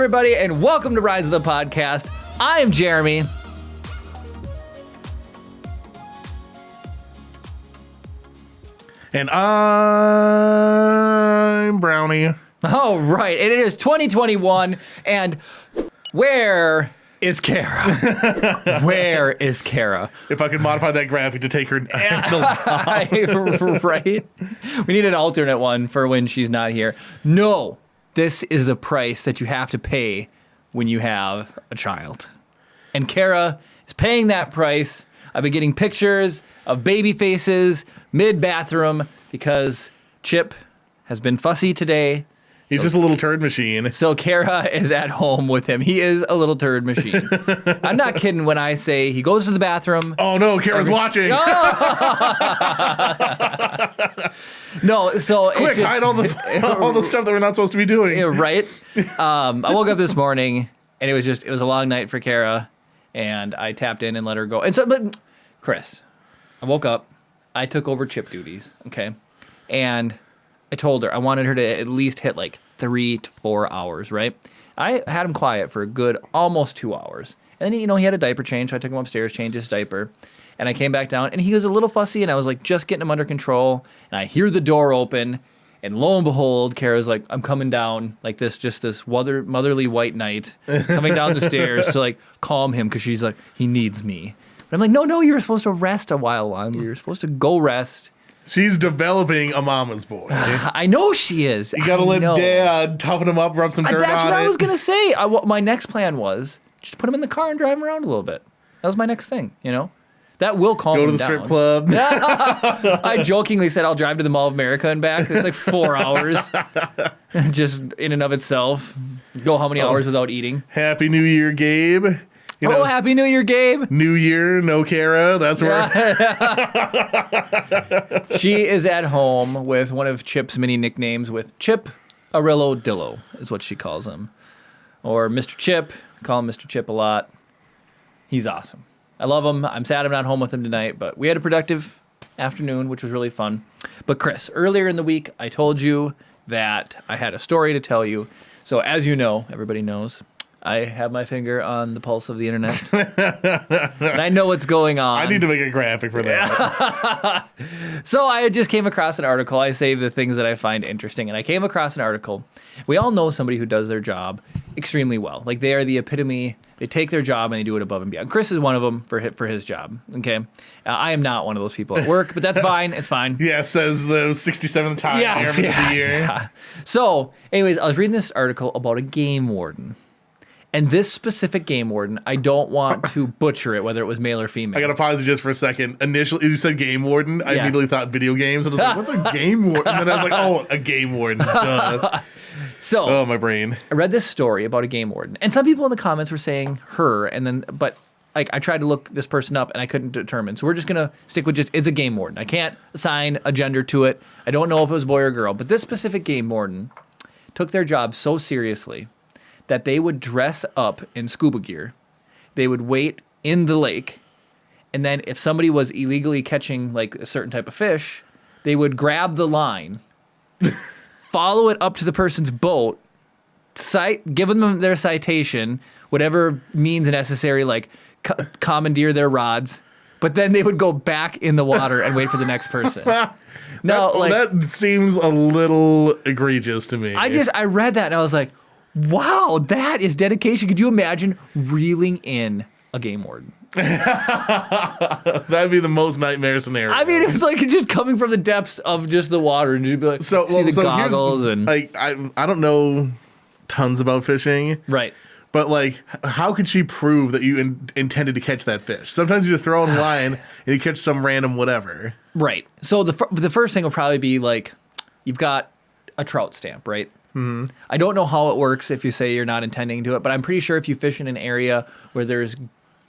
everybody, and welcome to Rise of the Podcast. I am Jeremy. And I'm Brownie. Oh, right. And it is 2021, and where is Kara? Where is Kara? If I could modify that graphic to take her Right? We need an alternate one for when she's not here. No, this is the price that you have to pay when you have a child. And Kara is paying that price. I've been getting pictures of baby faces mid-bathroom because Chip has been fussy today. He's just a little turd machine. So Kara is at home with him. He is a little turd machine. I'm not kidding when I say he goes to the bathroom. Oh no, Kara's watching. No, so Quick, it's just, hide all the stuff that we're not supposed to be doing. Yeah, right? I woke up this morning and it was a long night for Kara, and I tapped in and let her go. And so, but Chris, I woke up, I took over Chip duties, okay? And I told her I wanted her to at least hit like 3 to 4 hours, right? I had him quiet for a good almost 2 hours. And then, he had a diaper change, so I took him upstairs, changed his diaper. And I came back down, and he was a little fussy, and I was like just getting him under control. And I hear the door open, and lo and behold, Kara's like, I'm coming down, like this motherly white knight coming down the stairs to like calm him, because she's like, he needs me. But I'm like, no, you were supposed to rest a while longer. You're supposed to go rest. She's developing a mama's boy. I know she is. You gotta let Dad toughen him up, rub some dirt on it. That's what I was gonna say. My next plan was just put him in the car and drive him around a little bit. That was my next thing, That will calm him down. Go to the strip club. I jokingly said I'll drive to the Mall of America and back. It's like 4 hours, just in and of itself. Go how many hours without eating? Happy New Year, Gabe. Happy New Year, Gabe. New Year, no Kara. That's where. She is at home with one of Chip's many nicknames, with Chip Arillo Dillo is what she calls him. Or Mr. Chip. I call him Mr. Chip a lot. He's awesome. I love him. I'm sad I'm not home with him tonight, but we had a productive afternoon, which was really fun. But Chris, earlier in the week, I told you that I had a story to tell you. So as you know, everybody knows, I have my finger on the pulse of the internet. And I know what's going on. I need to make a graphic for that. So I just came across an article. I save the things that I find interesting. And I came across an article. We all know somebody who does their job extremely well. Like, they are the epitome. They take their job and they do it above and beyond. Chris is one of them for his job, okay? I am not one of those people at work, but that's fine. It's fine. Yeah, says the 67th time of the year. Yeah. So, anyways, I was reading this article about a game warden. And this specific game warden, I don't want to butcher it, whether it was male or female. I got to pause you just for a second. Initially, you said game warden. I immediately thought video games. And I was like, what's a game warden? And then I was like, oh, a game warden. Duh. So, oh, my brain. I read this story about a game warden. And some people in the comments were saying her, but I tried to look this person up and I couldn't determine. So we're just going to stick with it's a game warden. I can't assign a gender to it. I don't know if it was boy or girl. But this specific game warden took their job so seriously that they would dress up in scuba gear. They would wait in the lake, and then if somebody was illegally catching like a certain type of fish, they would grab the line, follow it up to the person's boat, give them their citation, whatever means necessary, like commandeer their rods, but then they would go back in the water and wait for the next person. Now, that seems a little egregious to me. I read that and I was like, wow, that is dedication. Could you imagine reeling in a game warden? That'd be the most nightmare scenario. I mean, it's like just coming from the depths of just the water, and you'd be like, see the goggles and like I don't know tons about fishing, right? But like, how could she prove that you intended to catch that fish? Sometimes you just throw in a line and you catch some random whatever. Right. So the first thing will probably be like, you've got a trout stamp, right? Mm-hmm. I don't know how it works if you say you're not intending to it, but I'm pretty sure if you fish in an area where there's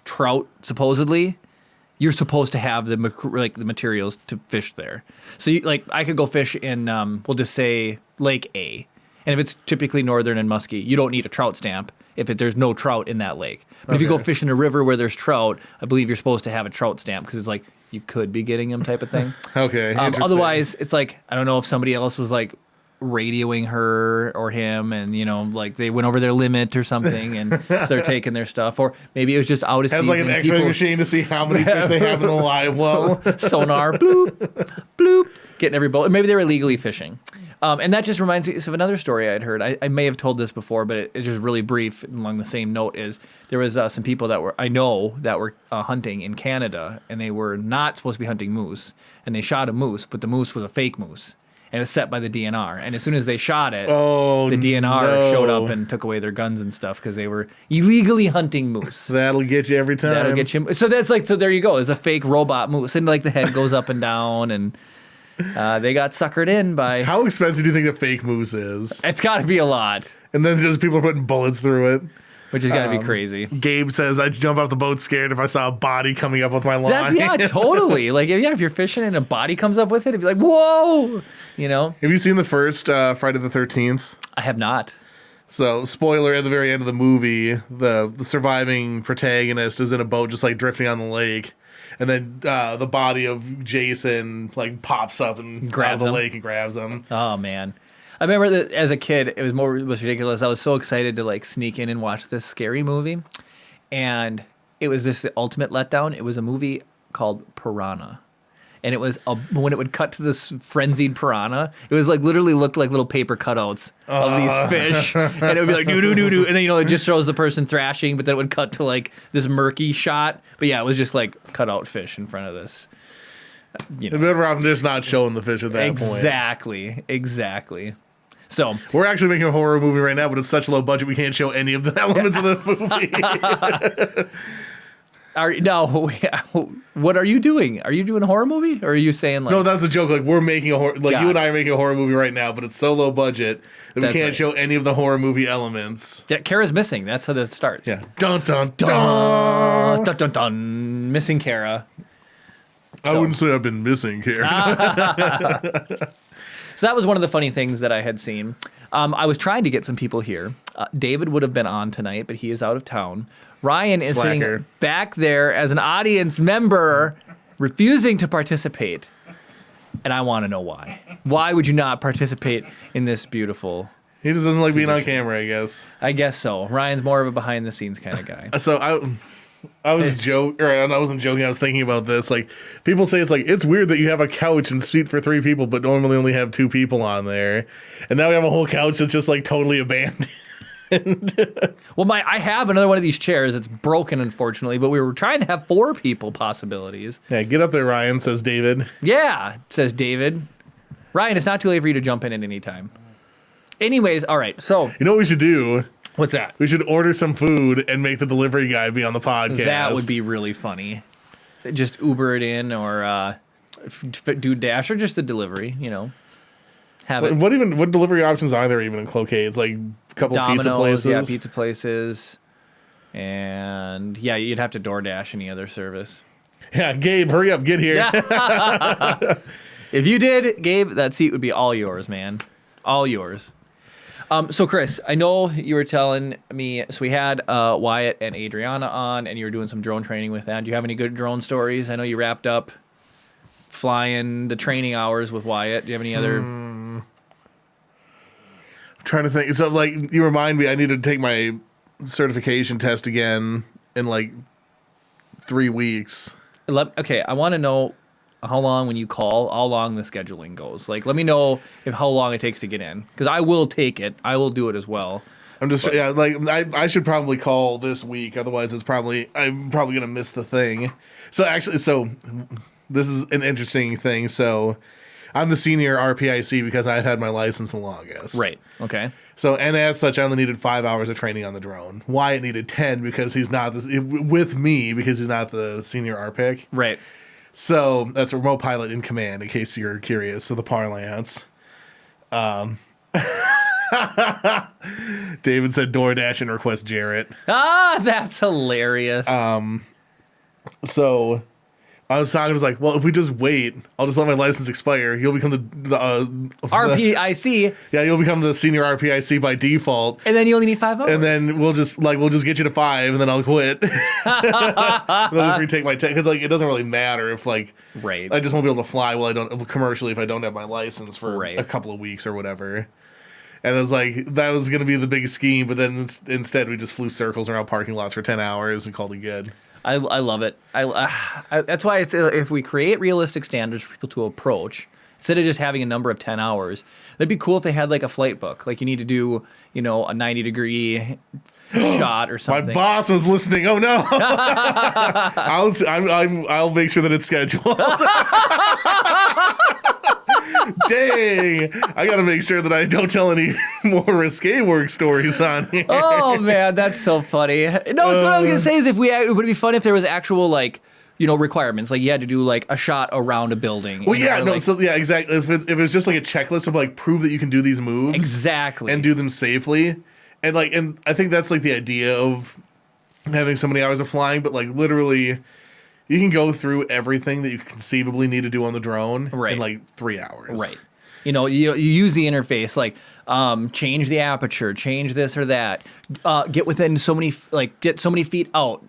trout, supposedly, you're supposed to have the materials to fish there. So I could go fish in, we'll just say Lake A, and if it's typically northern and musky, you don't need a trout stamp if there's no trout in that lake. But if you go fish in a river where there's trout, I believe you're supposed to have a trout stamp because it's like you could be getting them type of thing. Okay. Otherwise, it's like, I don't know if somebody else was like radioing her or him, and like they went over their limit or something, and so they're taking their stuff, or maybe it was just out of Has season. like an X-ray machine to see how many fish they have in the live well. Sonar, bloop, bloop, getting every boat. Maybe they were illegally fishing. And that just reminds me of another story I'd heard. I may have told this before, but it's just really brief along the same note. Is there was some people that were hunting in Canada, and they were not supposed to be hunting moose, and they shot a moose, but the moose was a fake moose, and it was set by the DNR. And as soon as they shot it, the DNR showed up and took away their guns and stuff because they were illegally hunting moose. That'll get you every time. That'll get you. So there you go. It's a fake robot moose, and like the head goes up and down, and they got suckered in by. How expensive do you think a fake moose is? It's got to be a lot. And then just people putting bullets through it. Which has got to be crazy. Gabe says, I'd jump off the boat scared if I saw a body coming up with my line. Yeah, totally. Like, if you're fishing and a body comes up with it, it'd be like, whoa! Have you seen the first Friday the 13th? I have not. So, spoiler, at the very end of the movie, the surviving protagonist is in a boat just, like, drifting on the lake. And then the body of Jason, like, pops up and grabs the lake and grabs him. Oh, man. I remember that as a kid, it was ridiculous. I was so excited to like sneak in and watch this scary movie, and it was the ultimate letdown. It was a movie called Piranha, and it was when it would cut to this frenzied piranha, it was like literally looked like little paper cutouts of these fish, and it would be like do do do do, and then it just shows the person thrashing, but then it would cut to like this murky shot. But yeah, it was just like cutout fish in front of this. The better option is not showing the fish at that point. Exactly. So we're actually making a horror movie right now, but it's such low budget we can't show any of the elements of the movie. What are you doing? Are you doing a horror movie, or are you saying like? No, that's a joke. Like we're making a horror. Like you and I are making a horror movie right now, but it's so low budget that we can't show any of the horror movie elements. Yeah, Kara's missing. That's how that starts. Yeah. Dun dun dun dun dun dun. Missing Kara. I wouldn't say I've been missing Kara. So that was one of the funny things that I had seen. I was trying to get some people here. David would have been on tonight, but he is out of town. Ryan is sitting back there as an audience member, refusing to participate. And I want to know why. Why would you not participate in this beautiful... He just doesn't like being on camera, I guess. I guess so. Ryan's more of a behind-the-scenes kind of guy. So I wasn't joking. I was thinking about this. Like, people say it's weird that you have a couch and seat for 3 people, but normally only have 2 people on there. And now we have a whole couch that's just like totally abandoned. Well, I have another one of these chairs. It's broken, unfortunately, but we were trying to have 4 people possibilities. Yeah, get up there, Ryan, says David. Yeah, says David. Ryan, it's not too late for you to jump in at any time. Anyways, all right, so. You know what we should do? What's that? We should order some food and make the delivery guy be on the podcast. That would be really funny. Just Uber it in or do Dash or just the delivery, Have it. What delivery options are there even in Cloquet? It's like a couple Domino's, pizza places. Yeah, pizza places. And yeah, you'd have to DoorDash any other service. Yeah, Gabe, hurry up, get here. Yeah. If you did, Gabe, that seat would be all yours, man. All yours. So Chris, I know you were telling me, so we had Wyatt and Adriana on, and you were doing some drone training with them. Do you have any good drone stories? I know you wrapped up flying the training hours with Wyatt. Do you have any other? I'm trying to think. So, like, you remind me, I need to take my certification test again in like 3 weeks. Okay, I want to know how long when you call, how long the scheduling goes. Like, let me know how long it takes to get in, because I will take it. I will do it as well. I should probably call this week, otherwise I'm probably gonna miss the thing. So this is an interesting thing. So I'm the senior RPIC because I had my license the longest. Right. Okay. So, and as such, I only needed 5 hours of training on the drone. Wyatt needed 10 because he's not with me because he's not the senior RPIC. Right. So that's a remote pilot in command, in case you're curious. So the parlance. David said DoorDash and request Jarrett. Ah, that's hilarious. So I was talking, I was like, well, if we just wait, I'll just let my license expire. You'll become RPIC, yeah, you'll become the senior RPIC by default. and then you only need 5 hours. And then we'll just get you to 5, and then I'll quit. I'll just retake my because like it doesn't really matter if like Right. I just won't be able to fly while I don't commercially if I don't have my license for Right. a couple of weeks or whatever. And it was like that was gonna be the big scheme, but then instead we just flew circles around parking lots for 10 hours and called it good. I love it. That's why it's, if we create realistic standards for people to approach, instead of just having a number of 10 hours, that'd be cool if they had like a flight book. Like you need to do, a 90-degree shot or something. My boss was listening. Oh no! I'll make sure that it's scheduled. Dang! I gotta make sure that I don't tell any more risque work stories on here. Oh man, that's so funny. No, so what I was gonna say is it would be fun if there was actual like requirements, like you had to do like a shot around a building. Well, exactly. If it's just like a checklist of like prove that you can do these moves exactly and do them safely, and I think that's like the idea of having so many hours of flying, but like literally. You can go through everything that you conceivably need to do on the drone in like 3 hours. Right. You use the interface, like change the aperture, change this or that, get within get so many feet out,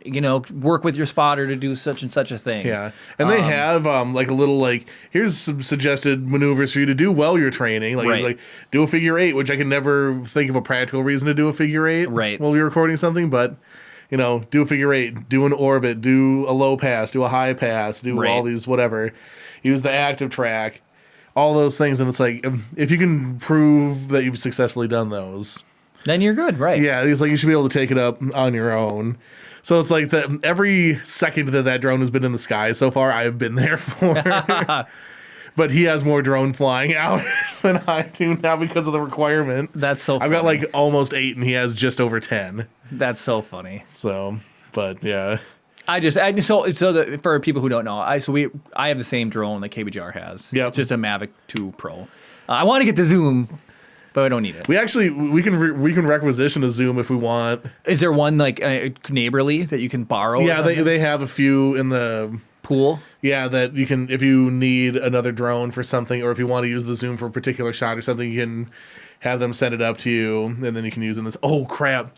work with your spotter to do such and such a thing. Yeah. And they have like a little here's some suggested maneuvers for you to do while you're training. Like, it's like do a figure 8, which I can never think of a practical reason to do a figure 8 while you're recording something, but do a figure 8, do an orbit, do a low pass, do a high pass, do all these whatever. Use the active track, all those things. And it's like, if you can prove that you've successfully done those, then you're good, right? Yeah, it's like you should be able to take it up on your own. So it's like that every second that drone has been in the sky so far, I've been there for. But he has more drone flying hours than I do now because of the requirement. That's so funny. I've got like almost 8 and he has just over 10. That's so funny. So, but yeah. For people who don't know, I have the same drone that KBGR has. Yeah. Just a Mavic 2 Pro. I want to get the zoom, but I don't need it. We can requisition a zoom if we want. Is there one like neighborly that you can borrow? Yeah, they have a few in the pool. Yeah, that you can, if you need another drone for something, or if you want to use the zoom for a particular shot or something, you can have them send it up to you, and then you can use it in this. Oh, crap.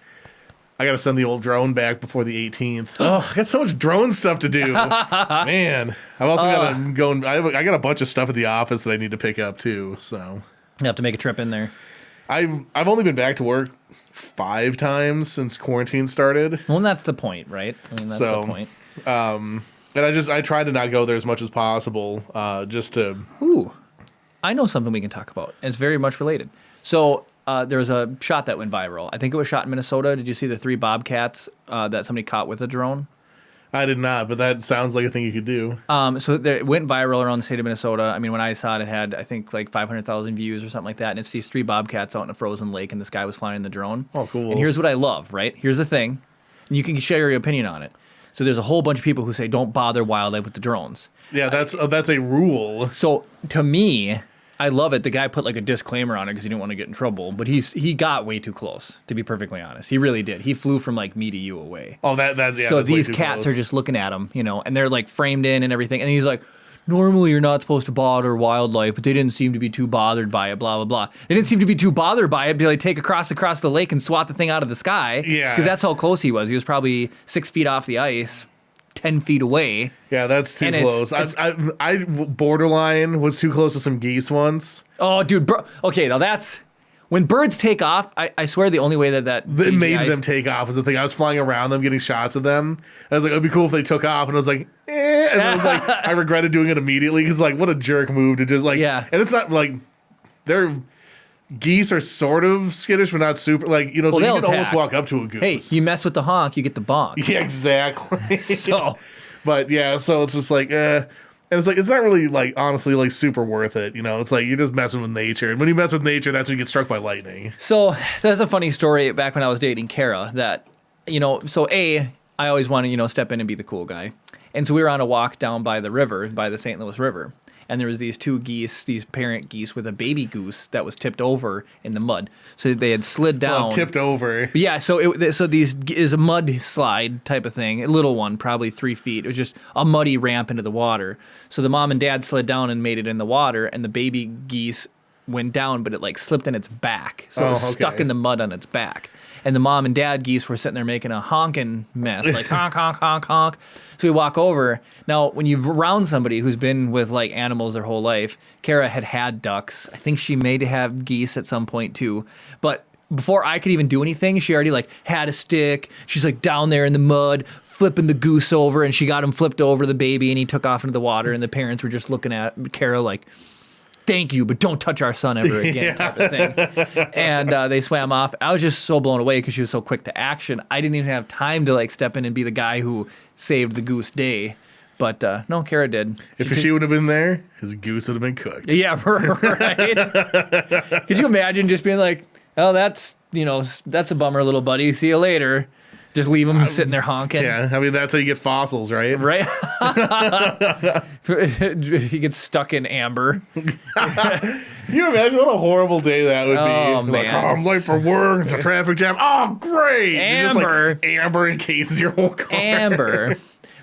I got to send the old drone back before the 18th. Oh, I got so much drone stuff to do. Man. I've also got to go, I got a bunch of stuff at the office that I need to pick up, too, so. You have to make a trip in there. I've only been back to work 5 times since quarantine started. Well, that's the point, right? I mean, that's the point. And I try to not go there as much as possible, just to. Ooh, I know something we can talk about. And it's very much related. So there was a shot that went viral. I think it was shot in Minnesota. Did you see the 3 bobcats that somebody caught with a drone? I did not, but that sounds like a thing you could do. So it went viral around the state of Minnesota. I mean, when I saw it, it had, I think, like 500,000 views or something like that. And it's these 3 bobcats out in a frozen lake, and this guy was flying the drone. Oh, cool. And here's what I love, right? Here's the thing. And you can share your opinion on it. So there's a whole bunch of people who say, don't bother wildlife with the drones. Yeah, that's a rule. So to me, I love it. The guy put like a disclaimer on it because he didn't want to get in trouble. But he got way too close, to be perfectly honest. He really did. He flew from like me to you away. Oh, that's so that's these cats are just looking at him, and they're like framed in and everything. And he's like, normally you're not supposed to bother wildlife, but they didn't seem to be too bothered by it, blah, blah, blah. They didn't seem to be too bothered by it to like take across the lake and swat the thing out of the sky. Yeah. Because that's how close he was. He was probably 6 feet off the ice, 10 feet away. Yeah, that's too close. I borderline was too close to some geese once. Oh, dude. Okay, now that's... When birds take off, I swear the only way that it made them take off was the thing. I was flying around them, getting shots of them. And I was like, it'd be cool if they took off. And I was like, eh. And I was like, I regretted doing it immediately because like, what a jerk move to just like, yeah. And it's not like geese are sort of skittish, but not super. Like, so you can almost walk up to a goose. Hey, you mess with the honk, you get the bonk. Yeah, exactly. So, but yeah, so it's just like, and it's like, it's not really like, honestly, like super worth it. It's like, you're just messing with nature. And when you mess with nature, that's when you get struck by lightning. So that's a funny story back when I was dating Kara that, I always want to, step in and be the cool guy. And so we were on a walk down by the river, by the St. Louis River. and there was these two geese, these parent geese with a baby goose that was tipped over in the mud. So they had slid down. Well, tipped over. But yeah, so these is a mud slide type of thing, a little one, probably 3 feet. It was just a muddy ramp into the water. So the mom and dad slid down and made it in the water, and the baby geese went down, but it like slipped in its back, so it was stuck in the mud on its back. And the mom and dad geese were sitting there making a honking mess, like honk, honk, honk, honk. So we walk over. Now, when you're around somebody who's been with like animals their whole life, Kara had ducks. I think she may have geese at some point too. But before I could even do anything, she already like had a stick. She's like down there in the mud, flipping the goose over, and she got him flipped over, the baby, and he took off into the water. And the parents were just looking at Kara like, thank you, but don't touch our son ever again, type of thing. And they swam off. I was just so blown away because she was so quick to action. I didn't even have time to like step in and be the guy who saved the goose day. But no, Kara did. If she would have been there, his goose would have been cooked. Yeah, right. Could you imagine just being like, oh, that's a bummer, little buddy. See you later. Just leave him sitting there honking. Yeah, I mean, that's how you get fossils, right? Right? He gets stuck in amber. Can you imagine what a horrible day that would be? Oh, Like, man. I'm late for work, it's a traffic jam. Oh, great. Amber. Just like, amber encases your whole car. Amber.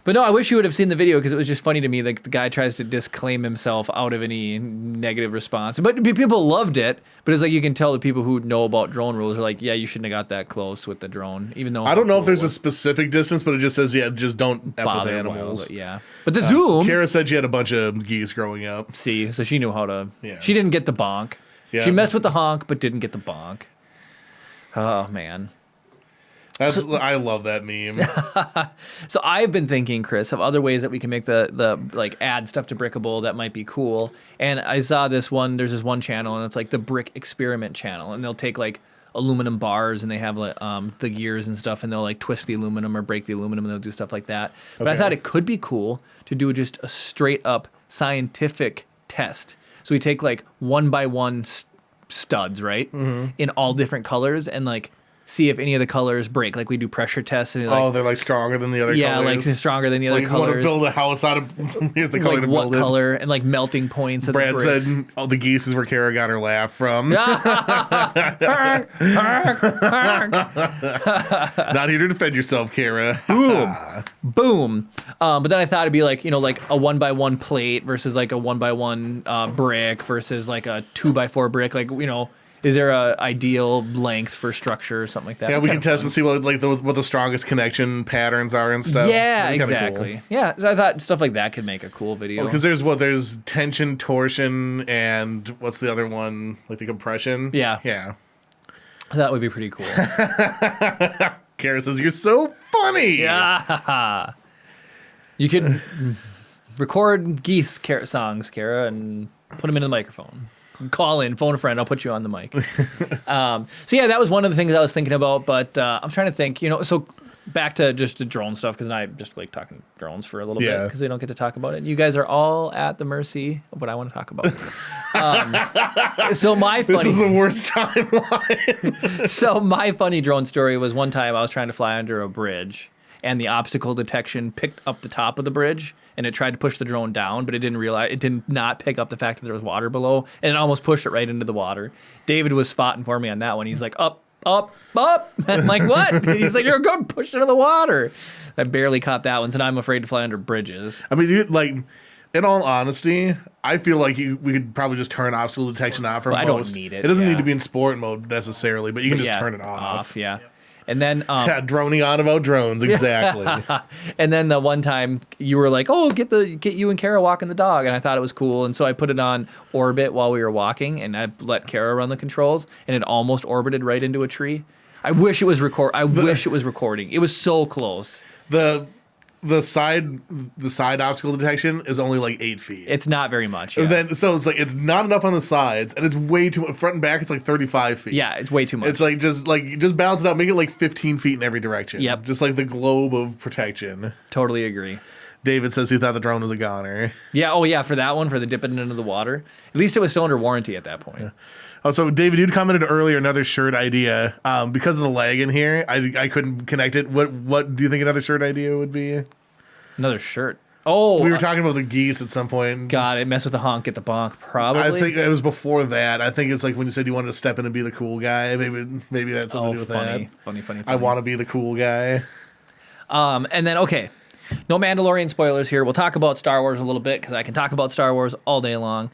But no, I wish you would have seen the video because it was just funny to me. Like the guy tries to disclaim himself out of any negative response. But people loved it. But it's like you can tell the people who know about drone rules are like, yeah, you shouldn't have got that close with the drone. Even though I don't know if there's a specific distance, but it just says, yeah, just don't F with animals. Yeah. But the zoom. Kara said she had a bunch of geese growing up. See, so she knew how to. Yeah. She didn't get the bonk. Yeah. She messed with the honk, but didn't get the bonk. Oh, man. I love that meme. So I've been thinking, Chris, of other ways that we can make the like add stuff to Brickable that might be cool. And I saw this one. There's this one channel, and it's like the Brick Experiment channel, and they'll take like aluminum bars, and they have like the gears and stuff, and they'll like twist the aluminum or break the aluminum, and they'll do stuff like that. But I thought it could be cool to do just a straight up scientific test. So we take like 1x1 studs, right, in all different colors, and like see if any of the colors break. Like we do pressure tests. And They're like stronger than the other colors. Yeah, like stronger than the other Like, colors. you want to build a house out of, here's the color like to what build it. color and like melting points. Brad of the bricks. said, the geese is where Kara got her laugh from. Not Not here to defend yourself, Kara. Boom. But then I thought it'd be like, like a 1x1 plate versus like a 1x1 brick versus like a 2x4 brick. Like, is there a ideal length for structure or something like that? Yeah, we can test and see what the strongest connection patterns are and stuff. Yeah, That'd be kinda exactly. cool. Yeah, so I thought stuff like that could make a cool video. Because there's tension, torsion, and what's the other one? Like the compression? Yeah. Yeah. That would be pretty cool. Kara says, you're so funny. Yeah. You could record geese songs, Kara, and put them into the microphone. Call in, phone a friend, I'll put you on the mic. So yeah, that was one of the things I was thinking about, but I'm trying to think, so back to just the drone stuff, because I just like talking drones for a little bit, because we don't get to talk about it. You guys are all at the mercy of what I want to talk about. So this is the worst timeline. So my funny drone story was one time I was trying to fly under a bridge, and the obstacle detection picked up the top of the bridge, and it tried to push the drone down, but it did not pick up the fact that there was water below, and it almost pushed it right into the water. David was spotting for me on that one. He's like, up. I'm like, what? He's like, you're good, push it into the water. I barely caught that one, so now I'm afraid to fly under bridges. I mean, in all honesty, I feel like we could probably just turn obstacle detection off for most. I don't need it. It doesn't need to be in sport mode necessarily, but you can just turn it off. Yeah. And then droning on about drones, exactly. And then the one time you were like, "Oh, get you and Kara walking the dog," and I thought it was cool, and so I put it on orbit while we were walking, and I let Kara run the controls, and it almost orbited right into a tree. I wish it was recording. It was so close. The side obstacle detection is only like 8 feet. It's not very much. Yeah. So it's like it's not enough on the sides, and it's way too front and back. It's like 35 feet. Yeah, it's way too much. It's like just balance it out, make it like 15 feet in every direction. Yep. Just like the globe of protection. Totally agree. David says he thought the drone was a goner. Yeah. Oh yeah, for that one, for the dipping it into the water. At least it was still under warranty at that point. Yeah. Oh, so David, you'd commented earlier another shirt idea. Because of the lag in here, I couldn't connect it. What do you think another shirt idea would be? Another shirt. Oh, We were talking about the geese at some point. God, it messed with the honk at the bonk. Probably. I think it was before that. I think it's like when you said you wanted to step in and be the cool guy. Maybe that's something to do with funny, that. funny. I want to be the cool guy. And then, okay, no Mandalorian spoilers here. We'll talk about Star Wars a little bit because I can talk about Star Wars all day long.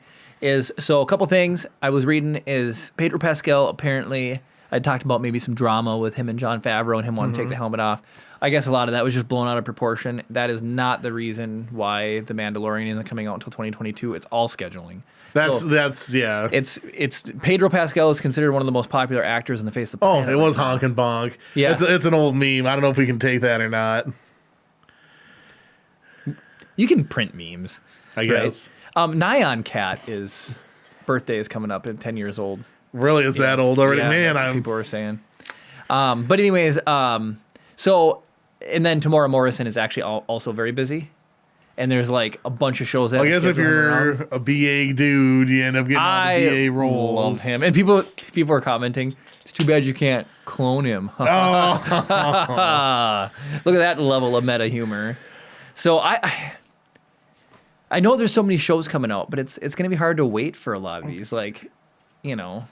So a couple things I was reading is Pedro Pascal apparently, I talked about maybe some drama with him and Jon Favreau and him wanting to take the helmet off. I guess a lot of that was just blown out of proportion. That is not the reason why The Mandalorian isn't coming out until 2022. It's all scheduling. That's yeah. It's Pedro Pascal is considered one of the most popular actors in the face of the planet. It was honk and bonk. Yeah. It's an old meme. I don't know if we can take that or not. You can print memes. I guess. Nyan Cat birthday is coming up at 10 years old. Really, it's that old already? Yeah, Man, that's what people were saying. But anyways, and then Tamora Morrison is actually also very busy. And there's like a bunch of shows that I guess if you're a BA dude, you end up getting all the BA roles. Love him. And people are commenting, it's too bad you can't clone him. Look at that level of meta humor. So I know there's so many shows coming out, but it's going to be hard to wait for a lot of these. Like, But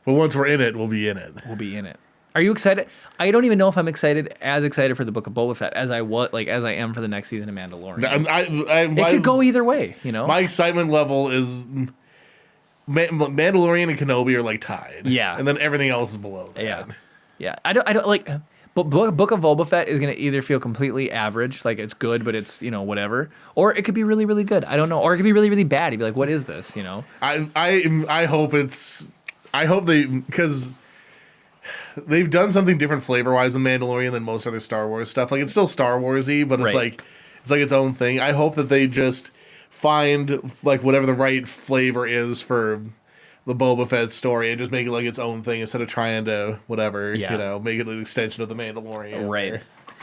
once we're in it, we'll be in it. We'll be in it. Are you excited? I don't even know if I'm as excited for the Book of Boba Fett as I am for the next season of Mandalorian. It could go either way, My excitement level is Mandalorian and Kenobi are like tied. Yeah, and then everything else is below that. Yeah. I don't like. But Book of Boba Fett is going to either feel completely average, like it's good, but it's whatever, or it could be really, really good. I don't know, or it could be really, really bad. You'd be like, what is this? I hope because they've done something different flavor-wise in Mandalorian than most other Star Wars stuff. Like, it's still Star Wars-y, but it's like its own thing. I hope that they just find like whatever the right flavor is for the Boba Fett story and just make it like its own thing instead of trying to make it an extension of the Mandalorian. Right.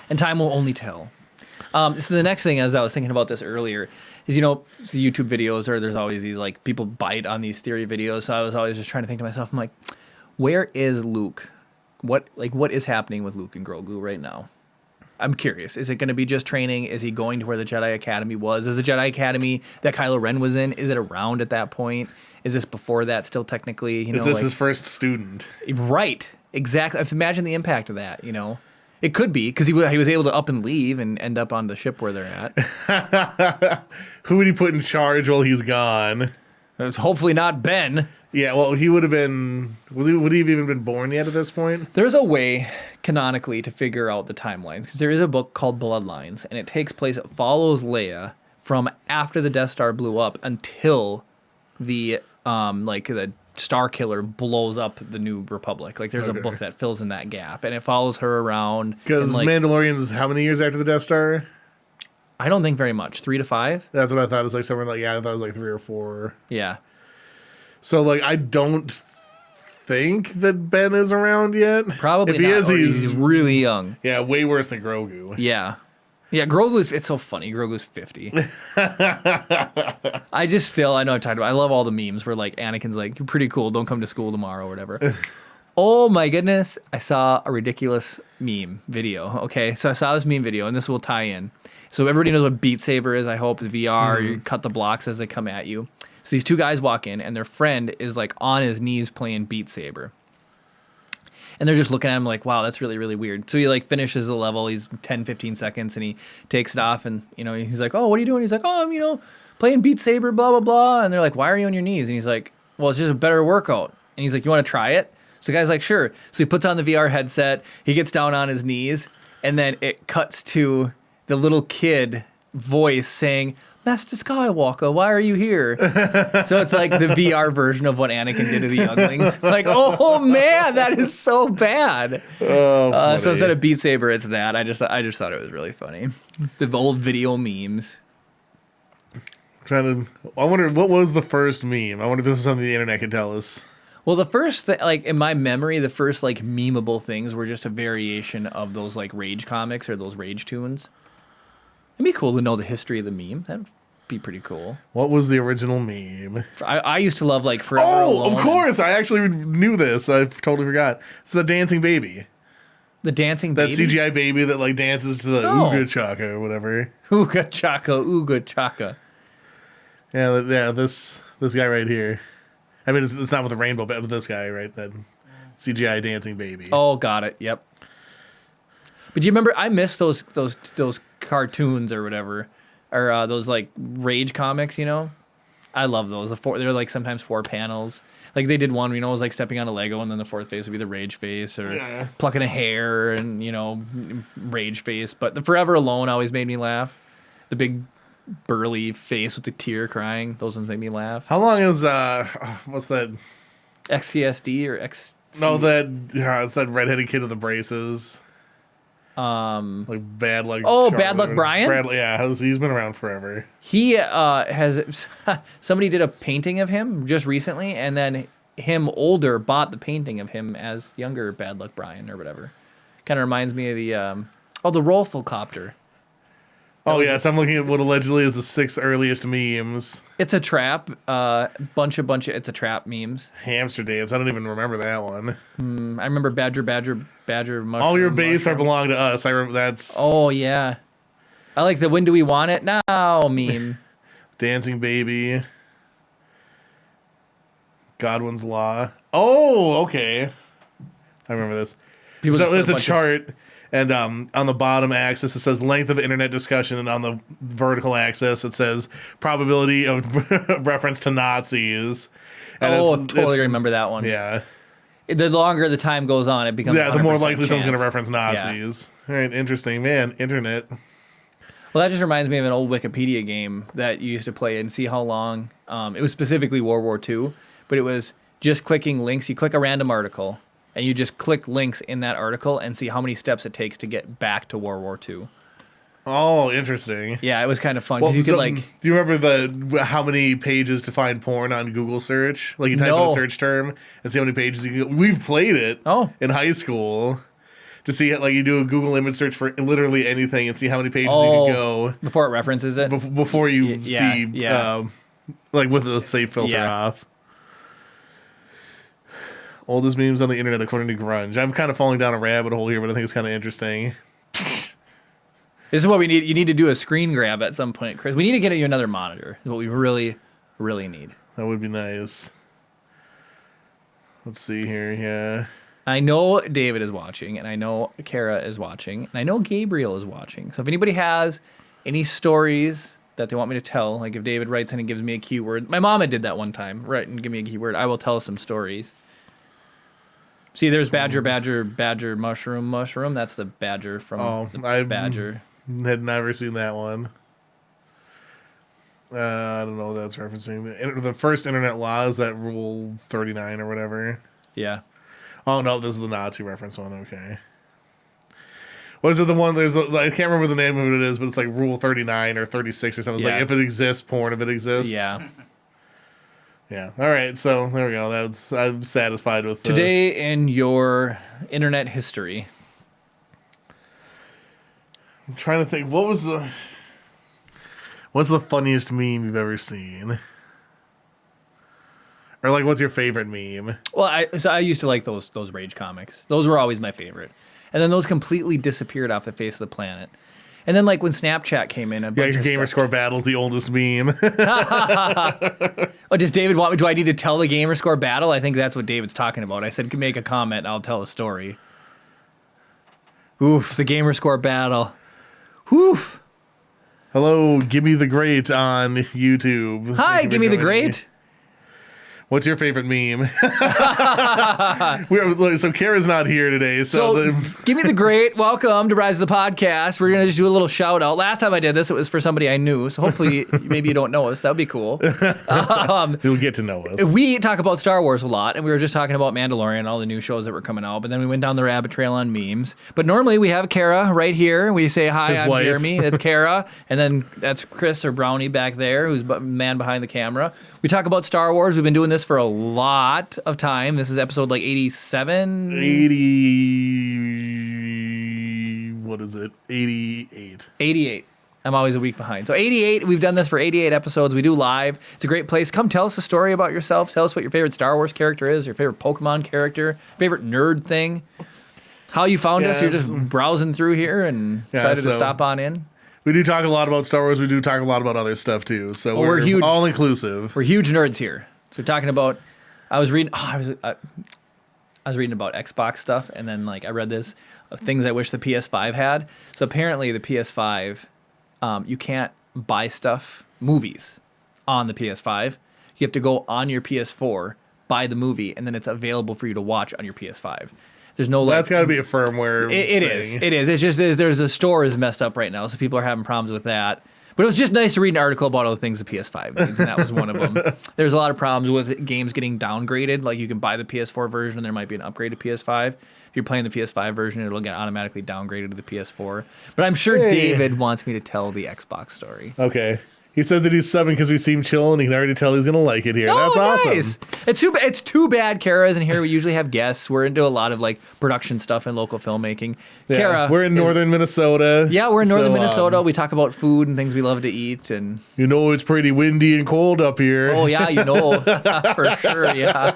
And time will only tell. So the next thing, as I was thinking about this earlier, is YouTube videos, or there's always these like people bite on these theory videos. So I was always just trying to think to myself, I'm like, where is Luke? What is happening with Luke and Grogu right now? I'm curious. Is it going to be just training? Is he going to where the Jedi Academy was? Is the Jedi Academy that Kylo Ren was in, is it around at that point? Is this before that still technically? Is this his first student? Right. Exactly. Imagine the impact of that, It could be, because he was able to up and leave and end up on the ship where they're at. Who would he put in charge while he's gone? It's hopefully not Ben. Yeah, well, he would have been... Would he have even been born yet at this point? There's a way, canonically, to figure out the timelines, because there is a book called Bloodlines, and it follows Leia from after the Death Star blew up until the Star Killer blows up the New Republic. Like, there's a book that fills in that gap, and it follows her around. Because Mandalorian's how many years after the Death Star? I don't think very much. 3 to 5? That's what I thought. It was like somewhere like, I thought it was like 3 or 4. Yeah. So, like, I don't think that Ben is around yet. Probably if he not. Is, he's really young. Yeah, way worse than Grogu. Yeah. Yeah, it's so funny. Grogu's 50. I know I've talked about, I love all the memes where like Anakin's like, you're pretty cool, don't come to school tomorrow or whatever. Oh my goodness, I saw a ridiculous meme video. Okay, so I saw this meme video, and this will tie in. So everybody knows what Beat Saber is, I hope. It's VR, you cut the blocks as they come at you. So these two guys walk in, and their friend is like on his knees playing Beat Saber. And they're just looking at him like, wow, that's really, really weird. So he like finishes the level. He's 10, 15 seconds, and he takes it off. And, he's like, oh, what are you doing? He's like, oh, I'm, playing Beat Saber, blah, blah, blah. And they're like, why are you on your knees? And he's like, well, it's just a better workout. And he's like, you want to try it? So the guy's like, sure. So he puts on the VR headset. He gets down on his knees. And then it cuts to the little kid voice saying, Master Skywalker, why are you here? So it's like the VR version of what Anakin did to the younglings. Like, oh man, that is so bad. So instead of Beat Saber, it's that. I just thought it was really funny. The old video memes. I wonder what was the first meme. I wonder if this is something the internet can tell us. Well, the first in my memory, the first like memeable things were just a variation of those like Rage comics or those Rage tunes. It'd be cool to know the history of the meme. That'd be pretty cool. What was the original meme? I used to love like Forever Alone. Of course! I actually knew this. I totally forgot. It's the dancing baby. The dancing That baby? CGI baby that like dances to the No. Ooga Chaka or whatever. Ooga chaka, ooga chaka. Yeah, this guy right here. I mean, it's not with the rainbow, but with this guy, right? That CGI dancing baby. Oh, got it. Yep. But do you remember? I miss those cartoons or whatever, or those like Rage comics. You know, I love those. They're like sometimes 4 panels. Like they did one, it was like stepping on a Lego, and then the 4th face would be the Rage face, or plucking a hair, and Rage face. But the Forever Alone always made me laugh. The big burly face with the tear crying; those ones made me laugh. How long is what's that? XCSD or X? No, it's that redheaded kid with the braces. Like Bad Luck. Oh, Charlie, Bad Luck Brian? He's been around forever. He has somebody did a painting of him just recently, and then him older bought the painting of him as younger Bad Luck Brian or whatever. Kind of reminds me of the Rolfocopter. Oh yes, I'm looking at what allegedly is the 6 earliest memes. It's a trap, bunch of it's a trap memes. Hamster dance. I don't even remember that one. I remember Badger mushroom. All your base mushroom. are belong to us. I remember that's Oh yeah, I like the when do we want it now meme. Dancing Baby. Godwin's Law. Oh, okay. I remember this. People just So put it's a bunch of- chart, and on the bottom axis it says length of internet discussion, and on the vertical axis it says probability of reference to Nazis. And totally remember that one. Yeah. The longer the time goes on, it becomes The more 100% likely someone's going to chance. reference Nazis. All right, interesting. Man, internet. Well, that just reminds me of an old Wikipedia game that you used to play and see how long. It was specifically World War II, but it was just clicking links. You click a random article, and you just click links in that article and see how many steps it takes to get back to World War II. Oh, interesting. Yeah, it was kind of fun Well, because you could do you remember how many pages to find porn on Google search? Like you type in No. a search term and see how many pages you can go. We've played it in high school to see it. Like you do a Google image search for literally anything and see how many pages you can go before it references it. before you see, yeah. like with the safe filter off. Oldest memes on the internet according to Grunge. I'm kind of falling down a rabbit hole here, but I think it's kind of interesting. This is what we need. You need to do a screen grab at some point, Chris. We need to get you another monitor. Is what we really, really need. That would be nice. Let's see here. Yeah. I know David is watching, and I know Kara is watching, and I know Gabriel is watching. So if anybody has any stories that they want me to tell, like if David writes in and gives me a keyword, my mama did that one time, write and give me a keyword, I will tell some stories. See, there's badger, mushroom. That's the badger from Badger. Had never seen that one. I don't know what that's referencing. The first internet law is that Rule 39 or whatever. Yeah. Oh, no, this is the Nazi reference one. Okay. What is it? The one, I can't remember the name of it is, but it's like Rule 39 or 36 or something. It's like if it exists, porn if it exists. Yeah. Yeah. All right. So there we go. I'm satisfied with Today in your internet history. I'm trying to think. What's the funniest meme you've ever seen? Or like, what's your favorite meme? Well, I used to like those Rage comics. Those were always my favorite. And then those completely disappeared off the face of the planet. And then like when Snapchat came in, Your gamer score battle's the oldest meme. Oh, does David want me? Do I need to tell the gamer score battle? I think that's what David's talking about. I said make a comment and I'll tell a story. Oof, the gamer score battle. Oof. Hello, Gimme the Great on YouTube. Hi, Gimme the Great. What's your favorite meme? So Kara's not here today. So Give Me the Great. Welcome to Rise of the Podcast. We're going to just do a little shout out. Last time I did this, it was for somebody I knew. So hopefully maybe you don't know us. That would be cool. You'll get to know us. We talk about Star Wars a lot, and we were just talking about Mandalorian and all the new shows that were coming out. But then we went down the rabbit trail on memes. But normally we have Kara right here. We say, hi, His I'm wife. Jeremy. That's Kara. And then that's Chris or Brownie back there, who's the man behind the camera. We talk about Star Wars. We've been doing this for a lot of time. This is episode like 87. 80. What is it? 88. 88. I'm always a week behind. So 88, we've done this for 88 episodes. We do live. It's a great place. Come tell us a story about yourself. Tell us what your favorite Star Wars character is, your favorite Pokemon character, favorite nerd thing. how you found us. You're Yes. just browsing through here and decided to so- stop on in. We do talk a lot about Star Wars. We do talk a lot about other stuff too. So we're huge. all inclusive. We're huge nerds here. So talking about, I was reading about Xbox stuff, and then like I read this of things I wish the PS5 had. So apparently the PS5, you can't buy movies on the PS5. You have to go on your PS4, buy the movie, and then it's available for you to watch on your PS5. There's no That's got to be a firmware. It is. It is. It's just there's a store is messed up right now, so people are having problems with that. But it was just nice to read an article about all the things the PS5 needs, and that was one of them. There's a lot of problems with games getting downgraded. Like you can buy the PS4 version, and there might be an upgrade to PS5. If you're playing the PS5 version, it'll get automatically downgraded to the PS4. But I'm sure David wants me to tell the Xbox story. Okay. He said that he's subbing because we seem chill, and he can already tell he's gonna like it here. That's awesome. Nice. It's too bad Kara isn't here. We usually have guests. We're into a lot of like production stuff and local filmmaking. Yeah, Kara, we're in northern Minnesota. Yeah, we're in northern Minnesota. We talk about food and things we love to eat, and you know it's pretty windy and cold up here. oh yeah, you know for sure. Yeah.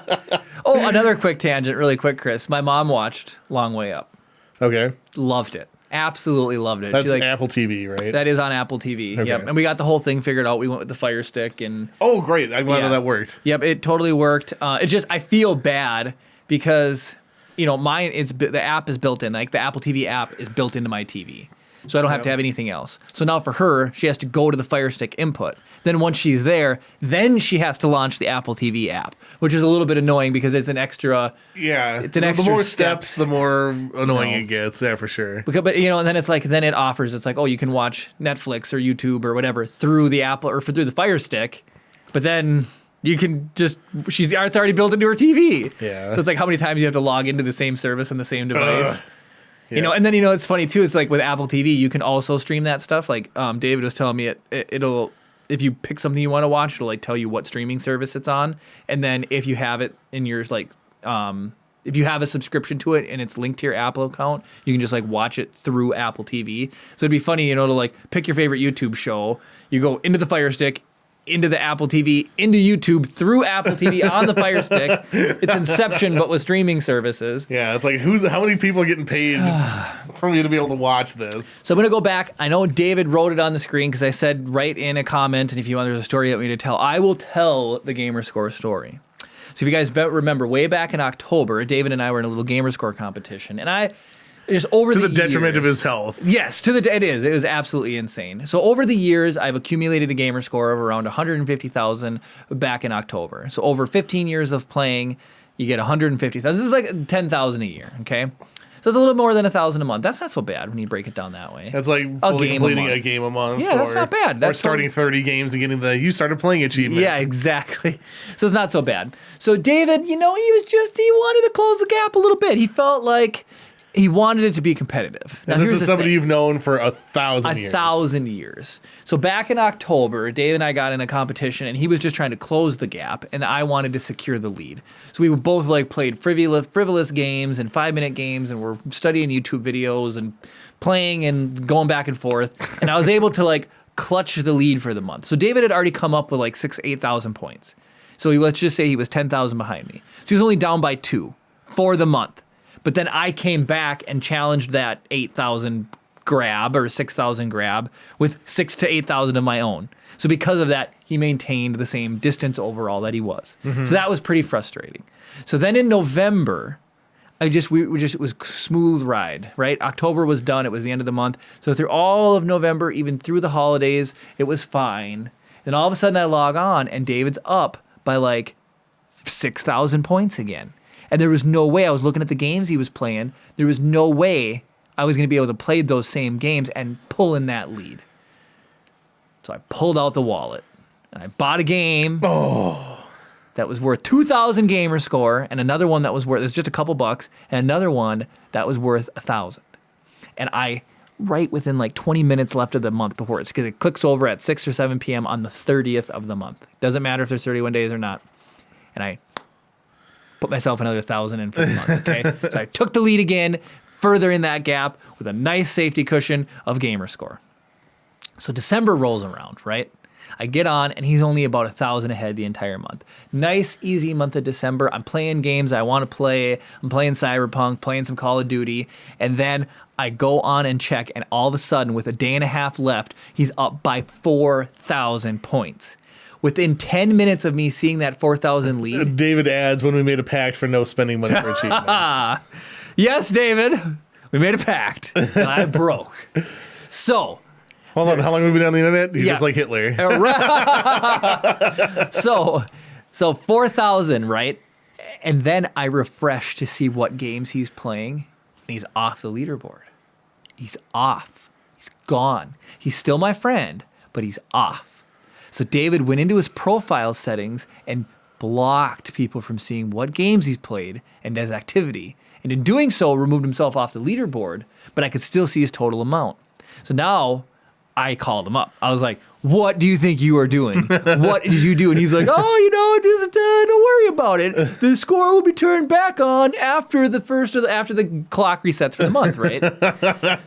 Oh, another quick tangent, really quick, Chris. My mom watched Long Way Up. Okay. Loved it. Absolutely loved it. That's She, like, Apple TV, right? that is on Apple TV. Okay. Yep. And we got the whole thing figured out. We went with the Fire Stick and Oh, great. I'm glad that worked. Yep, it totally worked. It just I feel bad because mine the app is built in. Like the Apple TV app is built into my TV. So I don't have to have anything else. So now for her, she has to go to the Fire Stick input. Then once she's there, then she has to launch the Apple TV app, which is a little bit annoying because it's an extra. Yeah, it's an the extra more step. steps, the more annoying it gets. Yeah, for sure. But and then it's like then it offers. It's like you can watch Netflix or YouTube or whatever through the Apple or through the Fire Stick, but then you can just it's already built into her TV. Yeah. So it's like how many times you have to log into the same service on the same device. Yeah. And then it's funny too. It's like with Apple TV, you can also stream that stuff. Like David was telling me, it'll if you pick something you want to watch, it'll like tell you what streaming service it's on, and then if you have it in your if you have a subscription to it and it's linked to your Apple account, you can just like watch it through Apple TV. So it'd be funny, to like pick your favorite YouTube show. You go into the Fire Stick, into the Apple TV, into YouTube through Apple TV on the Fire Stick. It's Inception, but with streaming services. Yeah, it's like how many people are getting paid for me to be able to watch this? So I'm going to go back. I know David wrote it on the screen because I said write in a comment, and if you want there's a story you want me to tell, I will tell the Gamerscore story. So if you guys remember, way back in October, David and I were in a little Gamerscore competition, and I just over To the the detriment years, of his health. Yes, it was absolutely insane. So over the years, I've accumulated a gamer score of around 150,000 back in October. So over 15 years of playing, you get 150,000. This is like 10,000 a year, okay? So it's a little more than 1,000 a month. That's not so bad when you break it down that way. That's like fully completing a game a month. Yeah, that's not bad. Or starting 30 games and getting you started playing achievement. Yeah, exactly. So it's not so bad. So David, he wanted to close the gap a little bit. He felt like he wanted it to be competitive. Now, And this here's is the somebody thing. you've known for 1,000 years. 1,000 years. So back in October, Dave and I got in a competition, and he was just trying to close the gap, and I wanted to secure the lead. So we both played frivolous games and 5-minute games, and we're studying YouTube videos and playing and going back and forth. And I was able to clutch the lead for the month. So David had already come up with 8,000 points. So let's just say he was 10,000 behind me. So he was only down by 2 for the month. But then I came back and challenged that 8,000 grab or 6,000 grab with 6,000 to 8,000 of my own. So because of that, he maintained the same distance overall that he was. Mm-hmm. So that was pretty frustrating. So then in November, it was smooth ride, right? October was done. It was the end of the month. So through all of November, even through the holidays, it was fine. Then all of a sudden I log on and David's up by 6,000 points again. And there was no way, I was looking at the games he was playing, there was no way I was going to be able to play those same games and pull in that lead. So I pulled out the wallet and I bought a game that was worth 2,000 gamer score, and another one that was worth, it's just a couple bucks, and another one that was worth 1,000. And right within 20 minutes left of the month before because it clicks over at 6 or 7 p.m. on the 30th of the month. Doesn't matter if there's 31 days or not. And I put myself another 1,000 in for the month, okay? So I took the lead again, further in that gap with a nice safety cushion of gamer score. So December rolls around, right? I get on, and he's only about 1,000 ahead the entire month. Nice, easy month of December. I'm playing games I want to play. I'm playing Cyberpunk, playing some Call of Duty, and then I go on and check, and all of a sudden, with a day and a half left, he's up by 4,000 points. Within 10 minutes of me seeing that 4,000 lead. David adds, when we made a pact for no spending money for achievements. Yes, David, we made a pact, and I broke. So... Hold on, how long have we been on the internet? You're just like Hitler. So 4,000, right? And then I refresh to see what games he's playing, and he's off the leaderboard. He's off. He's gone. He's still my friend, but he's off. So David went into his profile settings and blocked people from seeing what games he's played and his activity. And in doing so, removed himself off the leaderboard, but I could still see his total amount. So now... I called him up. I was like, what do you think you are doing? What did you do? And he's like, just don't worry about it. The score will be turned back on after the clock resets for the month, right?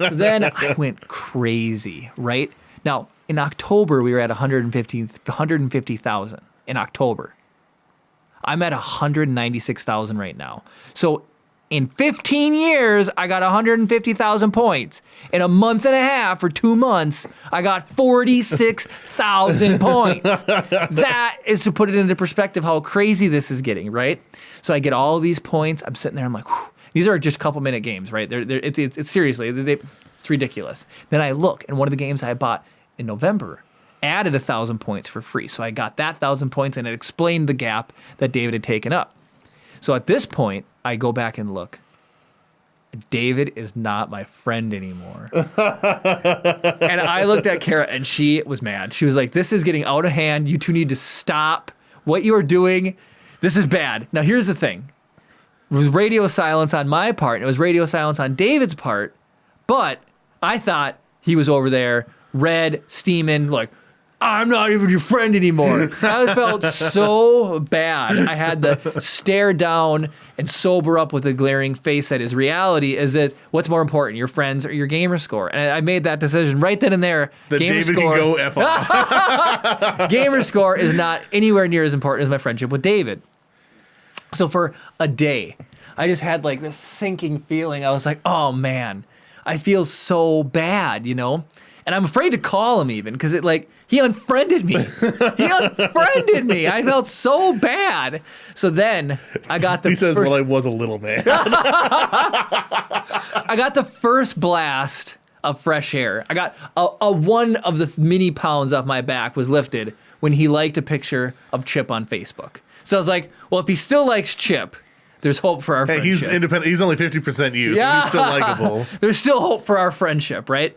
So then I went crazy, right? Now, in October, we were at 150,000 in October. I'm at 196,000 right now. So in 15 years, I got 150,000 points. In a month and a half or 2 months, I got 46,000 points. That is to put it into perspective how crazy this is getting, right? So I get all these points. I'm sitting there. I'm like, whew. These are just couple minute games, right? It's seriously, it's ridiculous. Then I look, and one of the games I bought in November added 1,000 points for free. So I got that 1,000 points, and it explained the gap that David had taken up. So at this point, I go back and look. David is not my friend anymore. And I looked at Kara, and she was mad. She was like, this is getting out of hand. You two need to stop what you are doing. This is bad. Now, here's the thing. It was radio silence on my part, and it was radio silence on David's part, but I thought he was over there, red, steaming, like, I'm not even your friend anymore. I felt so bad. I had to stare down and sober up with a glaring face at his reality. Is it what's more important, your friends or your gamer score? And I made that decision right then and there. That gamer David score, can go F off. Gamer score is not anywhere near as important as my friendship with David. So for a day, I just had like this sinking feeling. I was like, oh man, I feel so bad, you know? And I'm afraid to call him even because he unfriended me. He unfriended me. I felt so bad. So then I got the He says, well, I was a little mad. I got the first blast of fresh air. I got a one of the many pounds off my back was lifted when he liked a picture of Chip on Facebook. So I was like, well, if he still likes Chip, there's hope for our friendship. He's independent. He's only 50% you, so he's still likable. There's still hope for our friendship, right?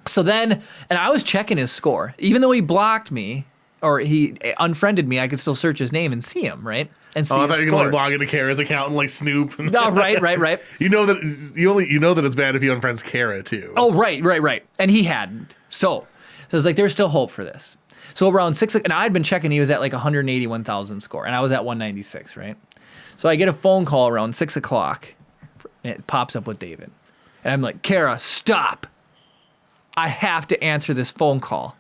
So then, and I was checking his score. Even though he blocked me, or he unfriended me, I could still search his name and see him, right? And see I his thought you score. could log into Kara's account and snoop. No, right. You know that it's bad if you unfriends Kara too. Oh, right. And he hadn't. So it's like there's still hope for this. So around 6, and I'd been checking, he was at 181,000 score, and I was at 196, right? So I get a phone call around 6 o'clock, and it pops up with David. And I'm like, Kara, stop. I have to answer this phone call.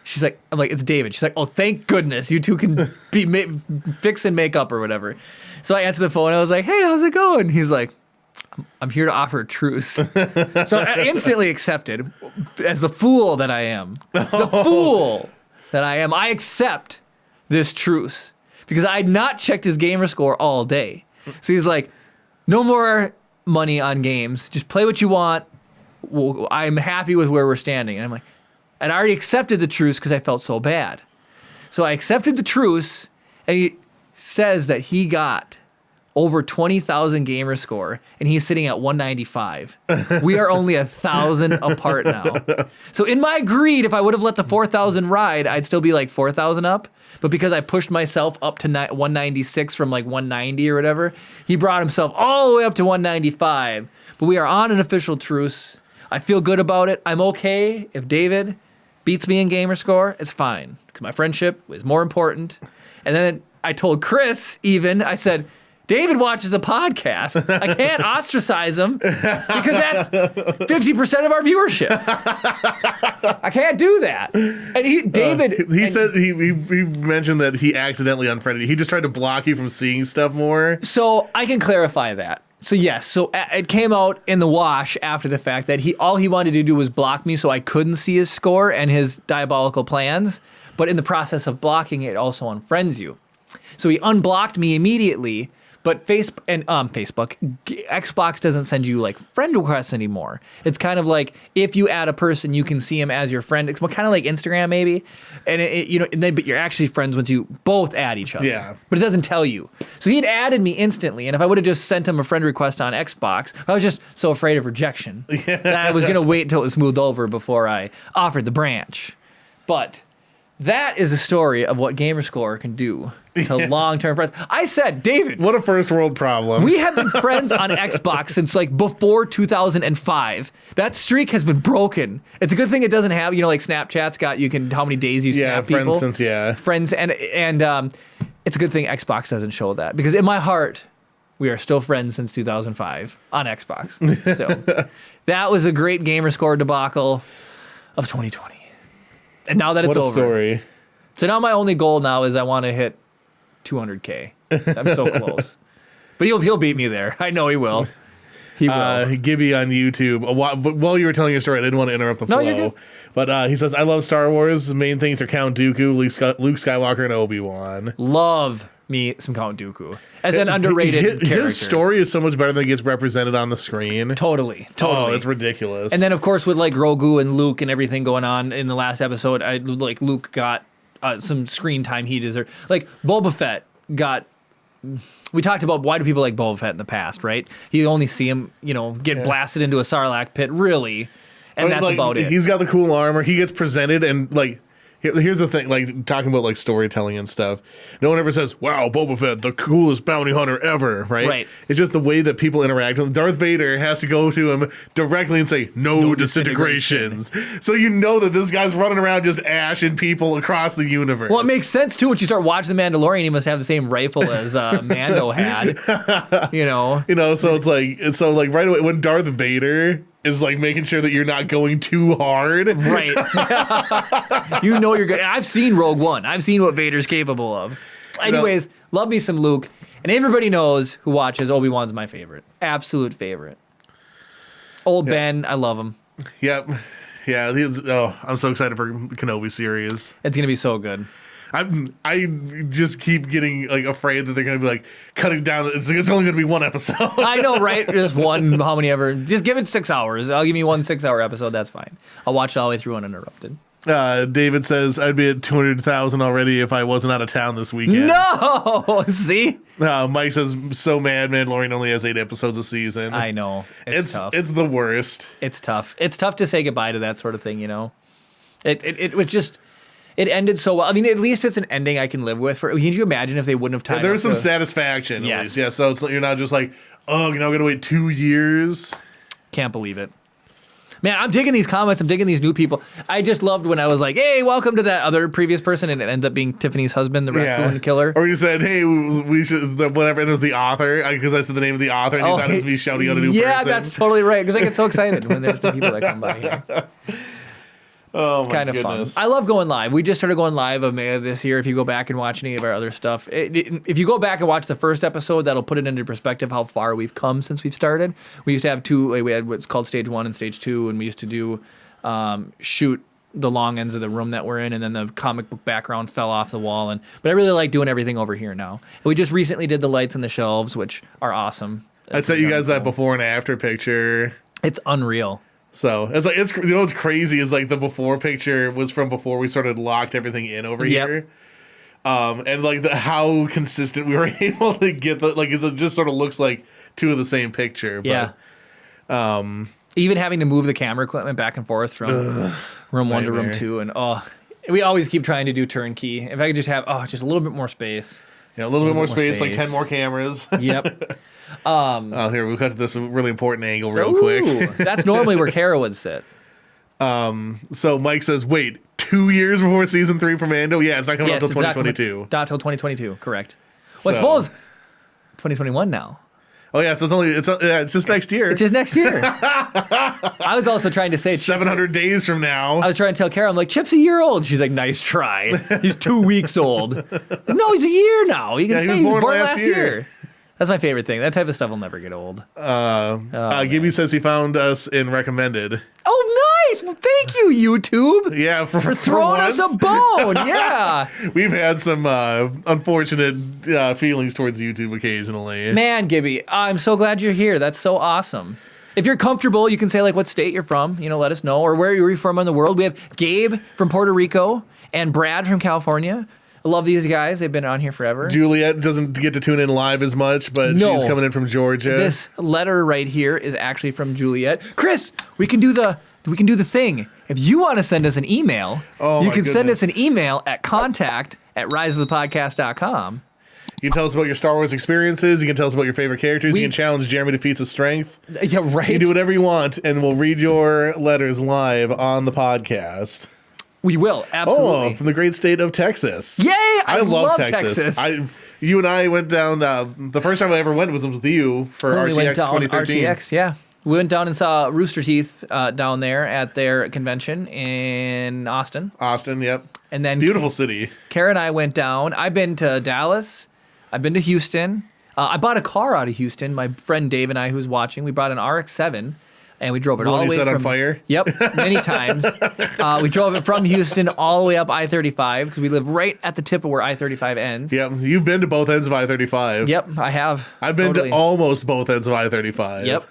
She's like, I'm like, it's David. She's like, oh, thank goodness you two can fix and make up or whatever. So I answer the phone. And I was like, hey, how's it going? He's like, I'm here to offer a truce. So I instantly accepted as the fool that I am. The fool that I am. I accept this truce because I had not checked his gamer score all day. So he's like, no more money on games. Just play what you want. Well, I'm happy with where we're standing. And I'm like, and I already accepted the truce because I felt so bad. So I accepted the truce, and he says that he got over 20,000 gamer score, and he's sitting at 195. We are only 1,000 apart now. So in my greed, if I would have let the 4,000 ride, I'd still be 4,000 up. But because I pushed myself up to 196 from 190 or whatever, he brought himself all the way up to 195. But we are on an official truce. I feel good about it. I'm okay if David beats me in gamer score. It's fine because my friendship is more important. And then I told Chris I said, David watches a podcast. I can't ostracize him because that's 50% of our viewership. I can't do that. And David, he said he mentioned that he accidentally unfriended you. He just tried to block you from seeing stuff more. So I can clarify that. So yes, so it came out in the wash after the fact that all he wanted to do was block me so I couldn't see his score and his diabolical plans. But in the process of blocking, it also unfriends you. So he unblocked me immediately. But Facebook, Xbox doesn't send you like friend requests anymore. It's kind of like if you add a person, you can see him as your friend. It's kind of like Instagram maybe, and but you're actually friends once you both add each other. Yeah. But it doesn't tell you. So he had added me instantly, and if I would have just sent him a friend request on Xbox, I was just so afraid of rejection that I was gonna wait until it smoothed over before I offered the branch. But that is a story of what Gamerscore can do to long-term friends. I said, David, what a first world problem. We have been friends on Xbox since like before 2005. That streak has been broken. It's a good thing it doesn't have, like Snapchat's got how many days you snap people. Friends, and it's a good thing Xbox doesn't show that because in my heart, we are still friends since 2005 on Xbox. So that was a great Gamerscore debacle of 2020. And now that it's over. Story. So now my only goal now is I want to hit 200K. I'm so close. But he'll beat me there. I know he will. He will. Gibby on YouTube. While you were telling your story, I didn't want to interrupt the flow. No, you're good. But he says, I love Star Wars. The main things are Count Dooku, Luke Skywalker, and Obi-Wan. Love me some Count Dooku. As an underrated character. His story is so much better than it gets represented on the screen. Totally. Oh, it's ridiculous. And then, of course, with like Grogu and Luke and everything going on in the last episode, Luke got some screen time he deserved. Like Boba Fett got. We talked about why do people like Boba Fett in the past, right? You only see him, get blasted into a Sarlacc pit, really, and that's about it. He's got the cool armor. He gets presented, and here's the thing, talking about storytelling and stuff. No one ever says, "Wow, Boba Fett, the coolest bounty hunter ever," right? Right. It's just the way that people interact with him. Darth Vader has to go to him directly and say, "No disintegrations." So you know that this guy's running around just ashing people across the universe. Well, it makes sense too. Once you start watching The Mandalorian, he must have the same rifle as Mando had. So it's like right away when Darth Vader is making sure that you're not going too hard. Right. You're good. I've seen Rogue One. I've seen what Vader's capable of. Anyways, love me some Luke. And everybody knows who watches Obi-Wan's my favorite. Absolute favorite. Old Ben, I love him. Yep. Yeah, I'm so excited for the Kenobi series. It's going to be so good. I just keep getting afraid that they're going to be cutting down. It's only going to be one episode. I know, right? Just one, how many ever. Just give it 6 hours. I'll give you 1 6-hour episode. That's fine. I'll watch it all the way through uninterrupted. David says, I'd be at 200,000 already if I wasn't out of town this weekend. No! See? Mike says, so mad Mandalorian only has 8 episodes a season. I know. It's tough. It's the worst. It's tough. It's tough to say goodbye to that sort of thing, It was just... It ended so well. I mean, at least it's an ending I can live with. Can you imagine if they wouldn't have tied There's some satisfaction, at least. Yeah, so you're not just I'm going to wait 2 years. Can't believe it. Man, I'm digging these comments. I'm digging these new people. I just loved when I was like, hey, welcome to that other previous person, and it ends up being Tiffany's husband, the raccoon killer. Or you said, hey, we should, whatever, and it was the author, because I said the name of the author, and you thought it was me shouting out a new person. Yeah, that's totally right, because I get so excited when there's new people that come by here. Oh, my kind of goodness. fun. I love going live. We just started going live of May of this year. If you go back and watch any of our other stuff, if you go back and watch the first episode, that'll put it into perspective how far we've come since we've started. We used to have we had what's called stage 1 and stage 2, and we used to do shoot the long ends of the room that we're in, and then the comic book background fell off the wall. But I really like doing everything over here now. We just recently did the lights and the shelves, which are awesome. I sent you guys that before and after picture. It's unreal. So it's what's crazy is the before picture was from before we started locked everything in over here. And how consistent we were able to get it just sort of looks like two of the same picture. Yeah. But, even having to move the camera equipment back and forth from room 1 to room 2, and we always keep trying to do turnkey. If I could just have just a little bit more space. Yeah, a little bit more space, 10 more cameras. Yep. Here, we'll cut to this really important angle real quick. That's normally where Kara would sit. So Mike says, wait, 2 years before season 3 for Mando? Yeah, it's not coming out until 2022. Not till 2022, correct. Well, I suppose 2021 now. Oh yeah, so it's just next year. It's just next year. I was also trying to say 700 days from now. I was trying to tell Kara, I'm like, Chip's a year old. She's like, nice try. He's 2 weeks old. No, he's a year now. You can say he was born last year. That's my favorite thing. That type of stuff will never get old. Gibby says he found us in recommended. Oh, nice. Well, thank you, YouTube. Yeah, for throwing us a bone. Yeah. We've had some unfortunate feelings towards YouTube occasionally. Man, Gibby, I'm so glad you're here. That's so awesome. If you're comfortable, you can say like what state you're from. Let us know, or where you're from in the world. We have Gabe from Puerto Rico and Brad from California. I love these guys. They've been on here forever. Juliet doesn't get to tune in live as much, but she's coming in from Georgia. This letter right here is actually from Juliet. Chris, we can do the thing. If you want to send us an email, you can send us an email at contact@riseofthepodcast.com. You can tell us about your Star Wars experiences. You can tell us about your favorite characters. You can challenge Jeremy to feats of strength. Yeah, right. You can do whatever you want, and we'll read your letters live on the podcast. We will, absolutely. Oh, from the great state of Texas. Yay! I love Texas. You and I went down, the first time I ever went was with you for RTX 2013. RTX, yeah. We went down and saw Rooster Teeth down there at their convention in Austin. Austin, yep. And then beautiful city. Kara and I went down. I've been to Dallas. I've been to Houston. I bought a car out of Houston. My friend Dave and I, who's watching, we brought an RX-7. And we drove it all the way set from on fire? Yep, many times. We drove it from Houston all the way up I-35 because we live right at the tip of where I-35 ends. Yep, you've been to both ends of I-35. Yep, I have. I've been to almost both ends of I-35. Yep.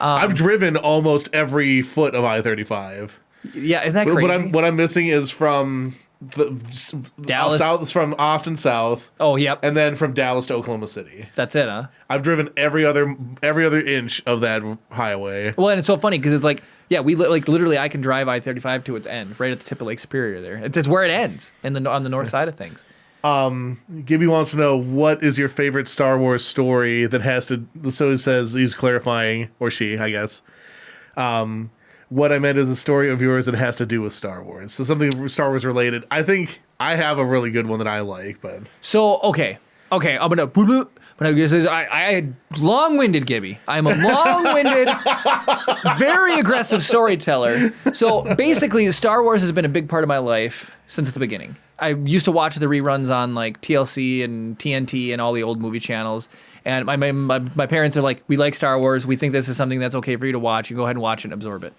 I've driven almost every foot of I-35. Yeah, isn't that crazy? What I'm missing is from Dallas south, from Austin south. Oh, yep. And then from Dallas to Oklahoma City. That's it, huh? I've driven every other inch of that highway. Well, and it's so funny because it's like, yeah, literally I can drive I-35 to its end, right at the tip of Lake Superior there. It's where it ends on the north side of things. Gibby wants to know, what is your favorite Star Wars story that has to, so he says, he's clarifying, or she, I guess. What I meant is a story of yours that has to do with Star Wars. So something Star Wars related. I think I have a really good one that I like, but. So, okay, I'm going to. I long-winded Gibby. I'm a long-winded, very aggressive storyteller. So basically, Star Wars has been a big part of my life since the beginning. I used to watch the reruns on like TLC and TNT and all the old movie channels. And my parents are like, we like Star Wars. We think this is something that's okay for you to watch. You go ahead and watch it and absorb it.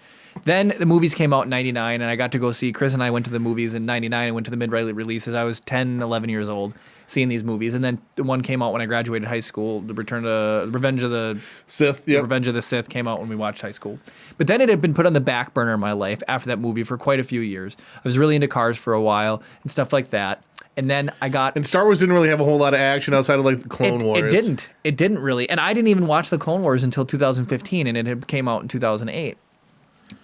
Then the movies came out in 99, and I got to go see, Chris and I went to the movies in 99 and went to the mid-releases. I was 10, 11 years old seeing these movies. And then the one came out when I graduated high school, Revenge of the Sith. Yep. Revenge of the Sith came out when we watched high school. But then it had been put on the back burner in my life after that movie for quite a few years. I was really into cars for a while and stuff like that. And then I got... And Star Wars didn't really have a whole lot of action outside of like the Clone Wars. It didn't. It didn't really. And I didn't even watch the Clone Wars until 2015, and it had came out in 2008.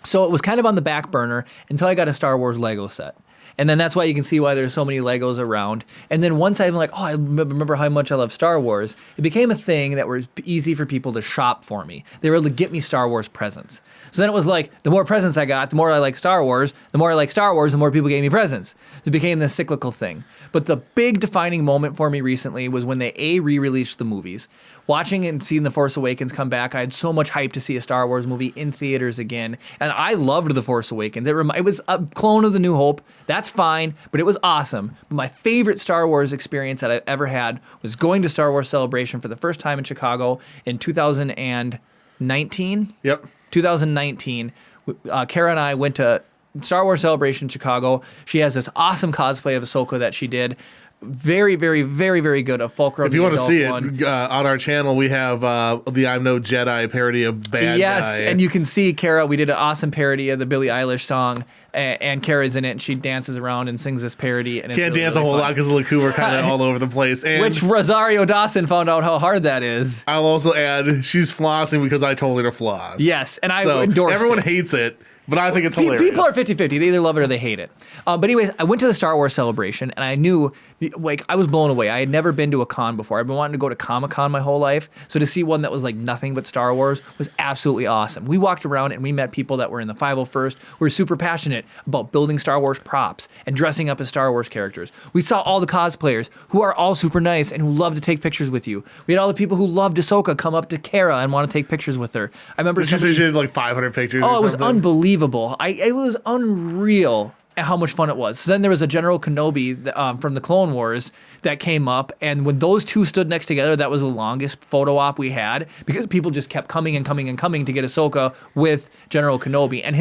So it was kind of on the back burner until I got a Star Wars Lego set. And then that's why you can see why there's so many Legos around. And then once I'm like, oh, I remember how much I love Star Wars, it became a thing that was easy for people to shop for me. They were able to get me Star Wars presents. So then it was like, the more presents I got, the more I like Star Wars. The more I like Star Wars, the more people gave me presents. So it became this cyclical thing. But the big defining moment for me recently was when they re-released the movies. Watching and seeing The Force Awakens come back, I had so much hype to see a Star Wars movie in theaters again. And I loved The Force Awakens. It was a clone of The New Hope. That's fine, but it was awesome. But my favorite Star Wars experience that I've ever had was going to Star Wars Celebration for the first time in Chicago in 2019. Yep. 2019. Kara and I went to Star Wars Celebration in Chicago. She has this awesome cosplay of Ahsoka that she did. Very, very, very, very good. A Fulcrum. If you want to see it, on our channel, we have the I'm No Jedi parody of Bad Guy. Yes, and you can see Kara. We did an awesome parody of the Billie Eilish song, and Kara's in it, and she dances around and sings this parody. And it's Can't really, dance really a whole fun. lot because the Laku are kind of all over the place. And which Rosario Dawson found out how hard that is. I'll also add, she's flossing because I told her to floss. Yes, and I endorsed everyone it. hates it. But I think it's hilarious. People are 50-50. They either love it or they hate it. But anyways, I went to the Star Wars celebration, and I knew, like, I was blown away. I had never been to a con before. I've been wanting to go to Comic-Con my whole life. So to see one that was like nothing but Star Wars was absolutely awesome. We walked around and we met people that were in the 501st who were super passionate about building Star Wars props and dressing up as Star Wars characters. We saw all the cosplayers who are all super nice and who love to take pictures with you. We had all the people who loved Ahsoka come up to Kara and want to take pictures with her. I remember She said she did like 500 pictures. Oh, or it was something. unbelievable. It was unreal at how much fun it was. So then there was a General Kenobi from the Clone Wars that came up, and when those two stood next together, that was the longest photo op we had because people just kept coming and coming and coming to get Ahsoka with General Kenobi. And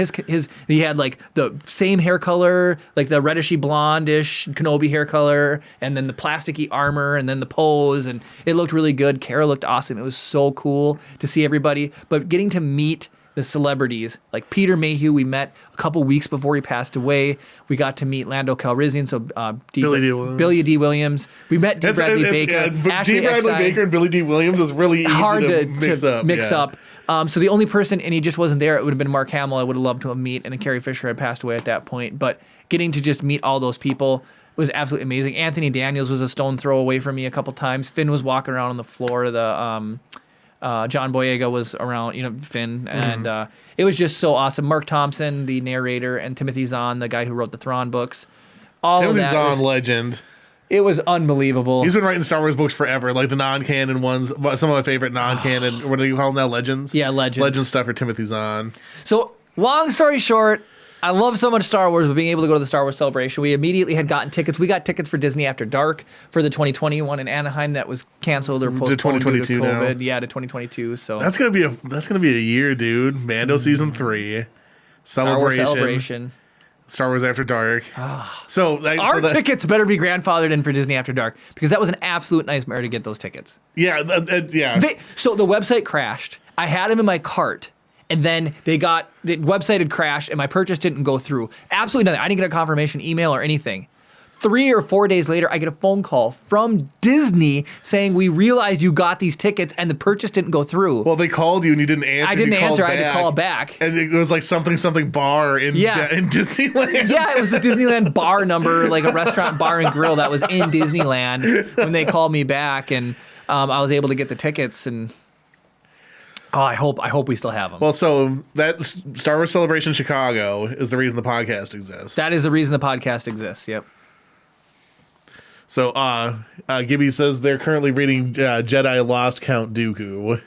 he had like the same hair color, like the reddishy blondish Kenobi hair color, and then the plasticky armor, and then the pose, and it looked really good. Cara looked awesome. It was so cool to see everybody, but getting to meet the celebrities like Peter Mayhew, we met a couple weeks before he passed away. We got to meet Lando Calrissian, so Billy D. Williams. We met D. Bradley Baker. Ashley D. Bradley Baker and Billy D. Williams is really easy hard to mix up. So the only person, and he just wasn't there, it would have been Mark Hamill. I would have loved to have met, and then Carrie Fisher had passed away at that point. But getting to just meet all those people was absolutely amazing. Anthony Daniels was a stone throw away from me a couple times. Finn was walking around on the floor. John Boyega was around, Finn, and it was just so awesome. Mark Thompson, the narrator, and Timothy Zahn, the guy who wrote the Thrawn books. Timothy Zahn, legend. It was unbelievable. He's been writing Star Wars books forever, like the non-canon ones. Some of my favorite non-canon, what do you call them now, legends? Yeah, legends. Legend stuff for Timothy Zahn. So, long story short, I love so much Star Wars, but being able to go to the Star Wars Celebration, we immediately had gotten tickets. We got tickets for Disney After Dark for the 2020 one in Anaheim that was canceled or postponed due to COVID. Now. Yeah, to 2022. So that's gonna be a year, dude. Mando season 3, celebration. Star Wars After Dark. Our tickets better be grandfathered in for Disney After Dark because that was an absolute nightmare to get those tickets. Yeah, yeah. So the website crashed. I had them in my cart. And then the website had crashed and my purchase didn't go through. Absolutely nothing. I didn't get a confirmation email or anything. 3 or 4 days later, I get a phone call from Disney saying, we realized you got these tickets and the purchase didn't go through. Well, they called you and you didn't answer. I didn't answer. I had to call back. And it was like something bar in Disneyland. Yeah, it was the Disneyland bar number, like a restaurant bar and grill that was in Disneyland when they called me back. And I was able to get the tickets and... Oh, I hope we still have them. Well, so that Star Wars Celebration Chicago is the reason the podcast exists. That is the reason the podcast exists. Yep. So, Gibby says they're currently reading Jedi Lost Count Dooku.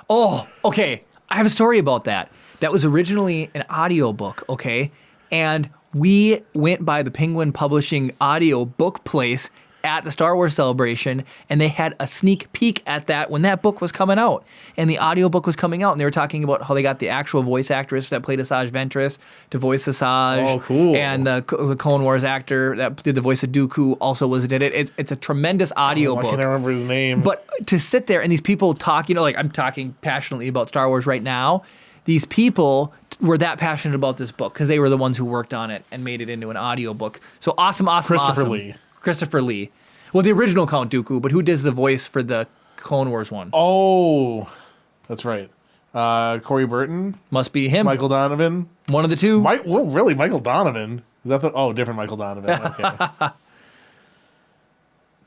Oh, okay. I have a story about that. That was originally an audiobook, okay? And we went by the Penguin Publishing audio book place at the Star Wars Celebration, and they had a sneak peek at that when that book was coming out. And the audiobook was coming out, and they were talking about how they got the actual voice actress that played Asajj Ventress to voice Asajj. Oh, cool. And the Clone Wars actor that did the voice of Dooku also did it. It's a tremendous audiobook. I can't remember his name. But to sit there and these people talk, like I'm talking passionately about Star Wars right now, these people were that passionate about this book because they were the ones who worked on it and made it into an audiobook. So awesome. Christopher Lee. Well, the original Count Dooku, but who does the voice for the Clone Wars one? Oh, that's right. Corey Burton? Must be him. Michael Donovan? One of the two? Really? Michael Donovan? Is that different Michael Donovan. Okay.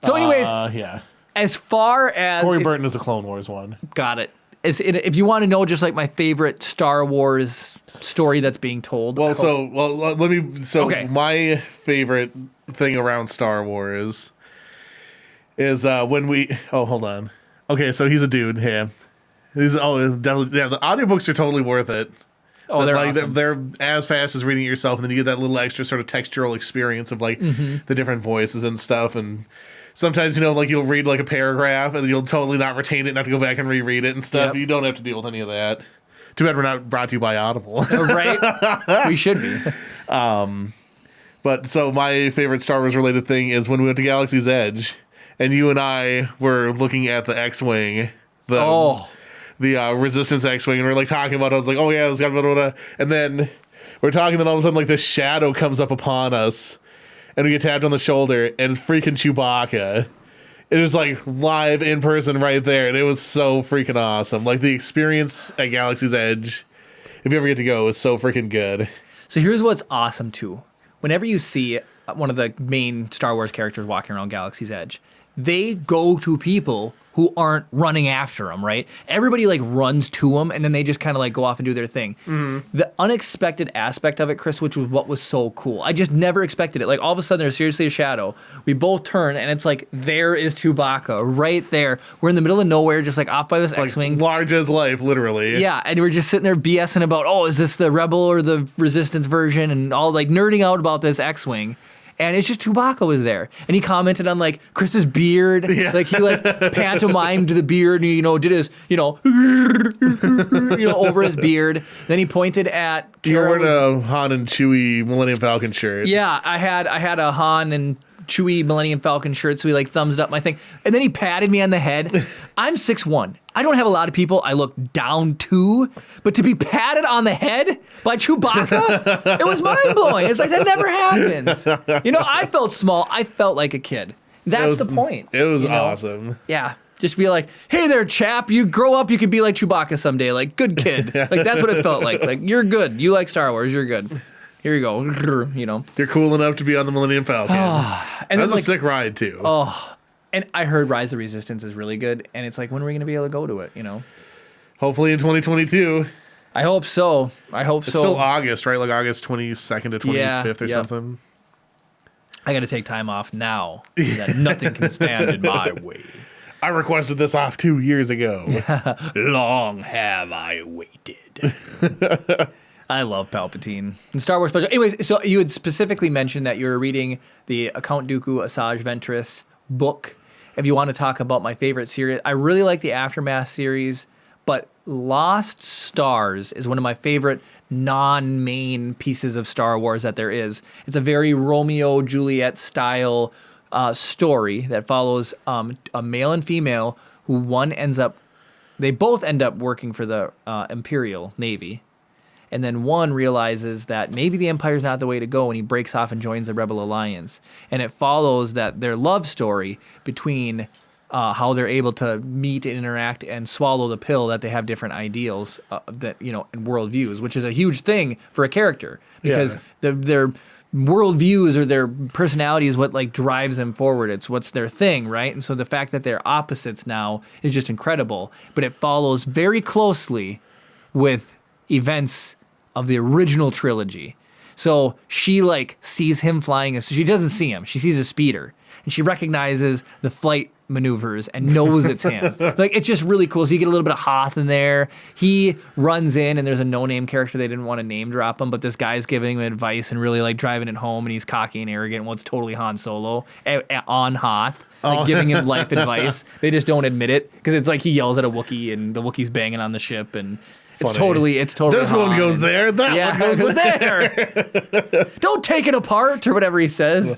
So anyways, yeah. As far as... Corey Burton is the Clone Wars one. Got it. If you want to know just like my favorite Star Wars story that's being told. My favorite thing around Star Wars is when we... Oh, hold on. Okay, so he's a dude. Yeah. Definitely... Yeah, the audiobooks are totally worth it. Oh, they're awesome. They're as fast as reading it yourself, and then you get that little extra sort of textural experience of like the different voices and stuff. And sometimes, you'll read like a paragraph and you'll totally not retain it and have to go back and reread it and stuff. Yep. You don't have to deal with any of that. Too bad we're not brought to you by Audible. Right? We should be. But so my favorite Star Wars related thing is when we went to Galaxy's Edge and you and I were looking at the X-Wing. The Resistance X-Wing, and we're like talking about it. I was like, oh yeah, this got blah. And then we're talking, then all of a sudden like this shadow comes up upon us and we get tapped on the shoulder and it's freaking Chewbacca. It was like live in person right there, and it was so freaking awesome. Like the experience at Galaxy's Edge if you ever get to go, it's so freaking good. So here's what's awesome too. Whenever you see one of the main Star Wars characters walking around Galaxy's Edge, they go to people who aren't running after them, right? Everybody like runs to them, and then they just kind of like go off and do their thing. The unexpected aspect of it, Chris, which was what was so cool. I just never expected it. Like all of a sudden, there's seriously a shadow. We both turn, and it's like there is Chewbacca right there. We're in the middle of nowhere, just like off by this X-wing, large as life, literally. Yeah, and we're just sitting there BSing about, oh, is this the Rebel or the Resistance version, and all like nerding out about this X-wing. And it's just Chewbacca was there. And he commented on like Chris's beard. Yeah. Like he like pantomimed the beard and, did his, over his beard. Then he pointed at You're wearing a Han and Chewie Millennium Falcon shirt. Yeah, I had a Han and Chewie Millennium Falcon shirt, so he like thumbs up my thing. And then he patted me on the head. I'm 6'1". I don't have a lot of people I look down to, but to be patted on the head by Chewbacca, it was mind-blowing. It's like, that never happens. I felt small. I felt like a kid. That's the point. It was awesome. Yeah. Just be like, hey there, chap, you grow up, you can be like Chewbacca someday. Like, good kid. Like, that's what it felt like. Like, you're good. You like Star Wars. You're good. Here you go. You're cool enough to be on the Millennium Falcon. And that was a sick ride, too. And I heard Rise of Resistance is really good, and it's like, when are we going to be able to go to it, Hopefully in 2022. I hope so. It's still August, right? Like August 22nd to 25th or something. I got to take time off now. That nothing can stand in my way. I requested this off 2 years ago. Long have I waited. I love Palpatine. And Star Wars special. Anyways, so you had specifically mentioned that you were reading the Count Dooku Asajj Ventress book. If you want to talk about my favorite series, I really like the Aftermath series, but Lost Stars is one of my favorite non-main pieces of Star Wars that there is. It's a very Romeo Juliet style story that follows a male and female who they both end up working for the Imperial Navy. And then one realizes that maybe the Empire's not the way to go, and he breaks off and joins the Rebel Alliance. And it follows that their love story between how they're able to meet and interact and swallow the pill that they have different ideals and worldviews, which is a huge thing for a character because their worldviews or their personality is what like drives them forward. It's what's their thing, right? And so the fact that they're opposites now is just incredible. But it follows very closely with events of the original trilogy. So she like sees him flying. So she doesn't see him. She sees a speeder, and she recognizes the flight maneuvers and knows it's him. Like, it's just really cool. So you get a little bit of Hoth in there. He runs in, and there's a no-name character. They didn't want to name drop him, but this guy's giving him advice and really like driving it home, and he's cocky and arrogant. Well, it's totally Han Solo on Hoth. Like giving him life advice. They just don't admit it because it's like he yells at a Wookiee, and the Wookiee's banging on the ship, and It's totally. This one goes there. That one goes there. Don't take it apart, or whatever he says.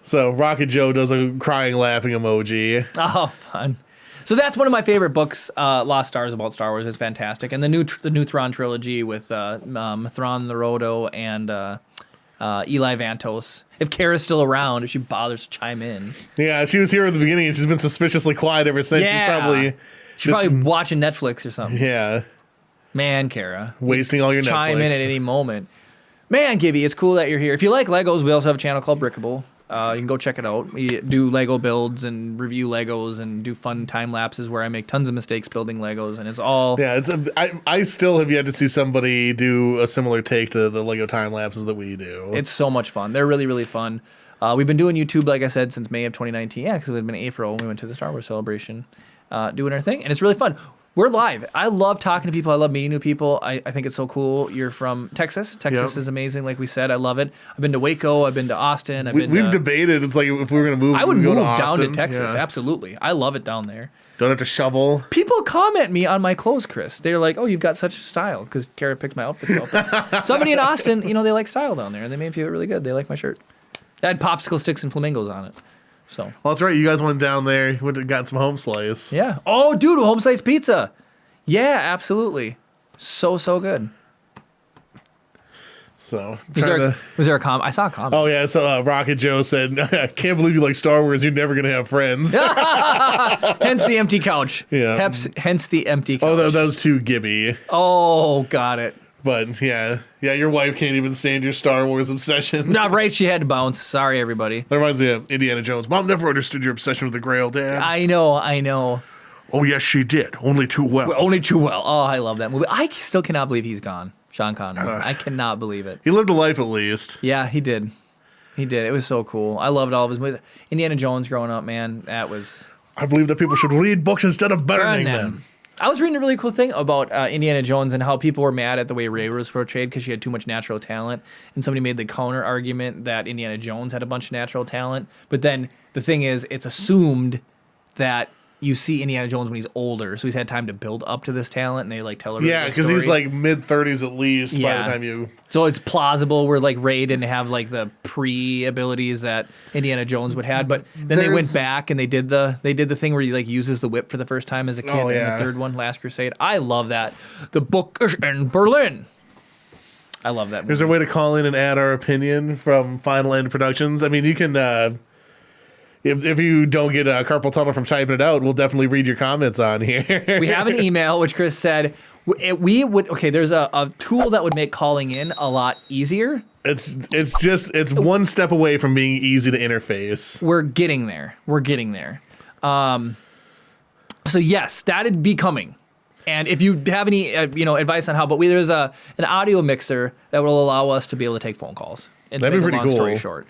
So Rocket Joe does a crying, laughing emoji. Oh, fun. So that's one of my favorite books. Lost Stars about Star Wars is fantastic, and the new Thrawn trilogy with Thrawn Naroto and Eli Vantos. If Kara's still around, if she bothers to chime in. Yeah, she was here at the beginning, and she's been suspiciously quiet ever since. Yeah. She's probably watching Netflix or something. Yeah. Man, Kara. Wasting all your chime Netflix. In at any moment. Man, Gibby, it's cool that you're here. If you like Legos, we also have a channel called Brickable. You can go check it out. We do Lego builds and review Legos and do fun time lapses where I make tons of mistakes building Legos, and it's all... Yeah, I still have yet to see somebody do a similar take to the Lego time lapses that we do. It's so much fun. They're really, really fun. We've been doing YouTube, like I said, since May of 2019. Yeah, because it had been April when we went to the Star Wars celebration, doing our thing, and it's really fun. We're live. I love talking to people. I love meeting new people. I think it's so cool. You're from Texas. Texas is amazing, like we said. I love it. I've been to Waco. I've been to Austin. We've debated. It's like if we were going to move, I would move down to Austin. Texas. Yeah. Absolutely. I love it down there. Don't have to shovel. People comment me on my clothes, Chris. They're like, "Oh, you've got such style," because Kara picked my outfits out. Somebody in Austin, they like style down there, and they made me feel really good. They like my shirt. It had popsicle sticks and flamingos on it. So. Well, that's right. You guys went down there. You went and got some home slice. Yeah. Oh, dude, home slice pizza. Yeah, absolutely. So good. So, was there a comment? I saw a comment. Oh, yeah. So, Rocket Joe said, I can't believe you like Star Wars. You're never going to have friends. Hence the empty couch. Yeah. Hence the empty couch. Oh, that was too Gibby. Oh, got it. But yeah, your wife can't even stand your Star Wars obsession. Not right. She had to bounce. Sorry, everybody. That reminds me of Indiana Jones. Mom never understood your obsession with the Grail, Dad. I know. Oh, yes, she did. Only too well. Only too well. Oh, I love that movie. I still cannot believe he's gone. Sean Connery. I cannot believe it. He lived a life at least. Yeah, he did. It was so cool. I loved all of his movies. Indiana Jones growing up, man, that was... I believe that people should read books instead of burning them. I was reading a really cool thing about Indiana Jones and how people were mad at the way Rey was portrayed because she had too much natural talent. And somebody made the counter argument that Indiana Jones had a bunch of natural talent. But then the thing is, it's assumed that you see Indiana Jones when he's older, so he's had time to build up to this talent, and they like tell everybody. Yeah, because he's like mid-30s at least by the time you. So it's plausible where like Rey didn't have like the pre-abilities that Indiana Jones would have, but then they went back and they did the thing where he like uses the whip for the first time as a kid in the third one, Last Crusade. I love that. The book is in Berlin. I love that movie. Is there a way to call in and add our opinion from Final End Productions? I mean, you can. If you don't get a carpal tunnel from typing it out, we'll definitely read your comments on here. We have an email, which Chris said, we would, okay, there's a tool that would make calling in a lot easier. It's one step away from being easy to interface. We're getting there. So yes, that'd be coming. And if you have any, advice on how, but there's an audio mixer that will allow us to be able to take phone calls. And that'd be pretty cool. Story short.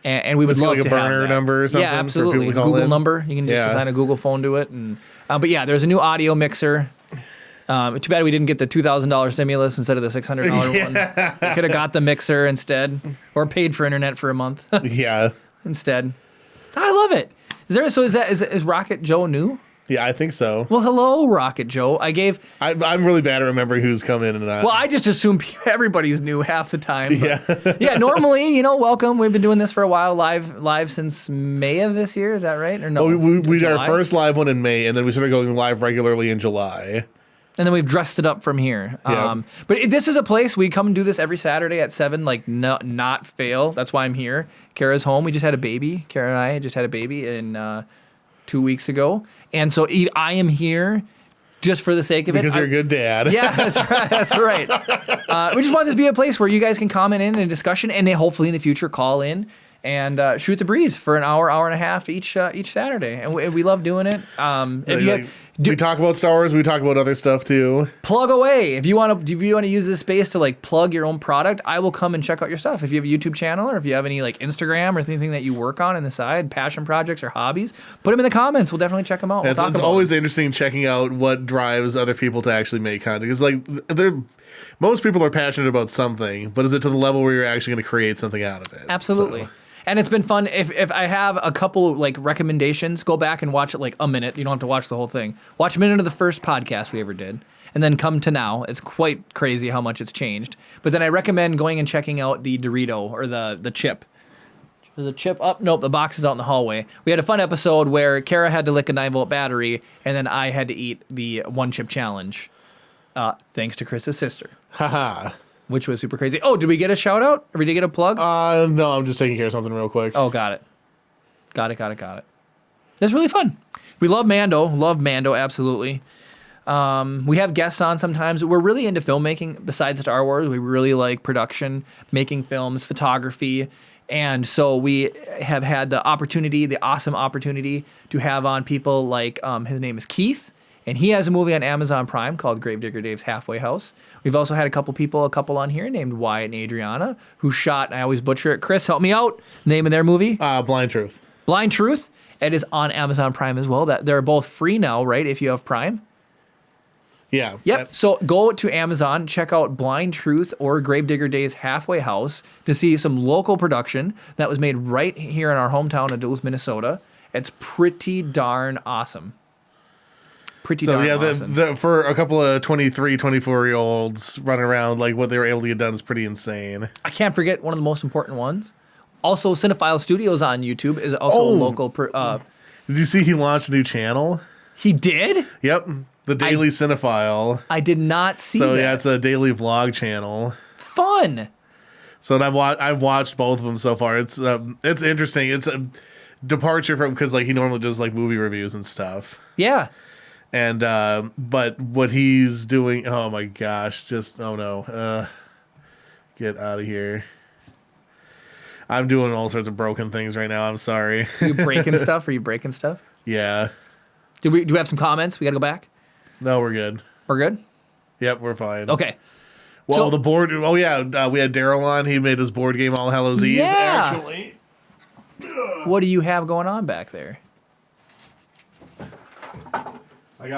And we would love like to a burner have that. number or something. Yeah, absolutely. For people to call Google in. number. You can just assign a Google phone to it. And but yeah, there's a new audio mixer. Too bad we didn't get the $2,000 stimulus instead of the $600 one. We could have got the mixer instead, or paid for internet for a month. Yeah. Instead, I love it. Is Rocket Joe new? Yeah, I think so. Well, hello, Rocket Joe. I'm really bad at remembering who's come in and not. Well, I just assume everybody's new half the time. Yeah. Yeah, normally, welcome. We've been doing this for a while, live since May of this year. Is that right? Or no? Well, we did our first live one in May, and then we started going live regularly in July. And then we've dressed it up from here. Yeah. But this is a place we come and do this every Saturday at 7, like not fail. That's why I'm here. Kara's home. We just had a baby. Kara and I just had a baby in 2 weeks ago. And so I am here just for the sake of it. Because you're a good dad. Yeah, that's right. We just want this to be a place where you guys can comment in a discussion and then hopefully in the future call in and shoot the breeze for an hour and a half each Saturday. And we love doing it. We talk about Star Wars. We talk about other stuff too. Plug away. If you want to use this space to like plug your own product, I will come and check out your stuff. If you have a YouTube channel or if you have any like Instagram or anything that you work on the side, passion projects or hobbies, put them in the comments. We'll definitely check them out. It's always interesting checking out what drives other people to actually make content. Because like most people are passionate about something, but is it to the level where you're actually going to create something out of it? Absolutely. So. And it's been fun. If I have a couple like recommendations, go back and watch it like a minute. You don't have to watch the whole thing. Watch a minute of the first podcast we ever did, and then come to now. It's quite crazy how much it's changed. But then I recommend going and checking out the Dorito or the chip. The chip up? Nope, the box is out in the hallway. We had a fun episode where Kara had to lick a 9-volt battery, and then I had to eat the one chip challenge. Thanks to Chris's sister. Haha. Which was super crazy. Oh, did we get a shout out? Or did we get a plug? No, I'm just taking care of something real quick. Oh, got it. Got it. That's really fun. We love Mando, absolutely. We have guests on sometimes. We're really into filmmaking besides Star Wars. We really like production, making films, photography. And so we have had the awesome opportunity to have on people like, his name is Keith. And he has a movie on Amazon Prime called Gravedigger Dave's Halfway House. We've also had a couple on here named Wyatt and Adriana who shot, and I always butcher it. Chris, help me out. Name of their movie? Blind Truth. Blind Truth. It is on Amazon Prime as well. They're both free now, right, if you have Prime? Yeah. Yep. So go to Amazon, check out Blind Truth or Gravedigger Dave's Halfway House to see some local production that was made right here in our hometown of Duluth, Minnesota. It's pretty darn awesome. Awesome. For a couple of 23, 24-year-olds running around, like what they were able to get done is pretty insane. I can't forget one of the most important ones. Also, Cinephile Studios on YouTube is also a local. Did you see he launched a new channel? He did? Yep, the Daily Cinephile. I did not see that. So yeah, it's a daily vlog channel. Fun. So I've watched both of them so far. It's interesting. It's a departure from because like he normally does like movie reviews and stuff. Yeah. And but what he's doing, oh my gosh, just oh no, get out of here. I'm doing all sorts of broken things right now. I'm sorry. You breaking stuff? Are you breaking stuff? Yeah. Do we have some comments? We got to go back. No, we're good. We're good. Yep, we're fine. Okay. Well, So- the board. Oh yeah, we had Daryl on. He made his board game All Hallows Eve. Yeah. Actually, What do you have going on back there? I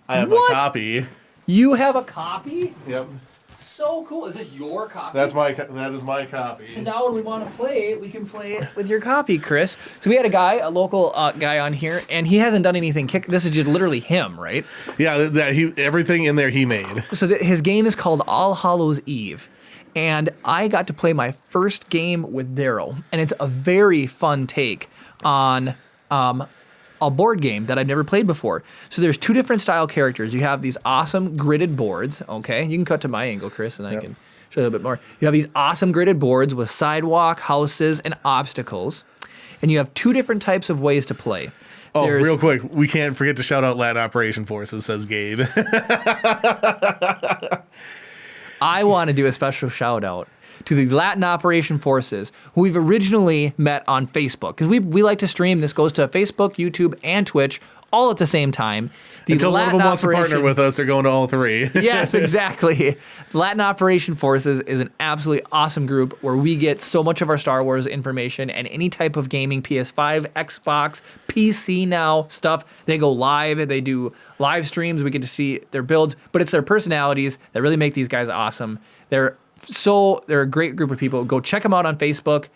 have What? my copy. You have a copy? Yep. So cool. Is this your copy? That is my copy. And now when we want to play it, we can play it with your copy, Chris. So we had a local guy on here, and he hasn't done anything. This is just literally him, right? Yeah, everything in there he made. So his game is called All Hallows Eve. And I got to play my first game with Daryl. And it's a very fun take on a board game that I've never played before. So there's two different style characters. You have these awesome gridded boards. Okay, you can cut to my angle, Chris, and I can show you a little bit more. You have these awesome gridded boards with sidewalk, houses, and obstacles. And you have two different types of ways to play. Oh, real quick, we can't forget to shout out Latin Operation Forces, says Gabe. I want to do a special shout out to the Latin Operation Forces, who we've originally met on Facebook. Because we like to stream. This goes to Facebook, YouTube, and Twitch all at the same time. Until one of them wants to partner with us, they're going to all three. Yes, exactly. Latin Operation Forces is an absolutely awesome group where we get so much of our Star Wars information and any type of gaming, PS5, Xbox, PC now stuff. They go live. They do live streams. We get to see their builds, but it's their personalities that really make these guys awesome. They're a great group of people. Go check them out on Facebook.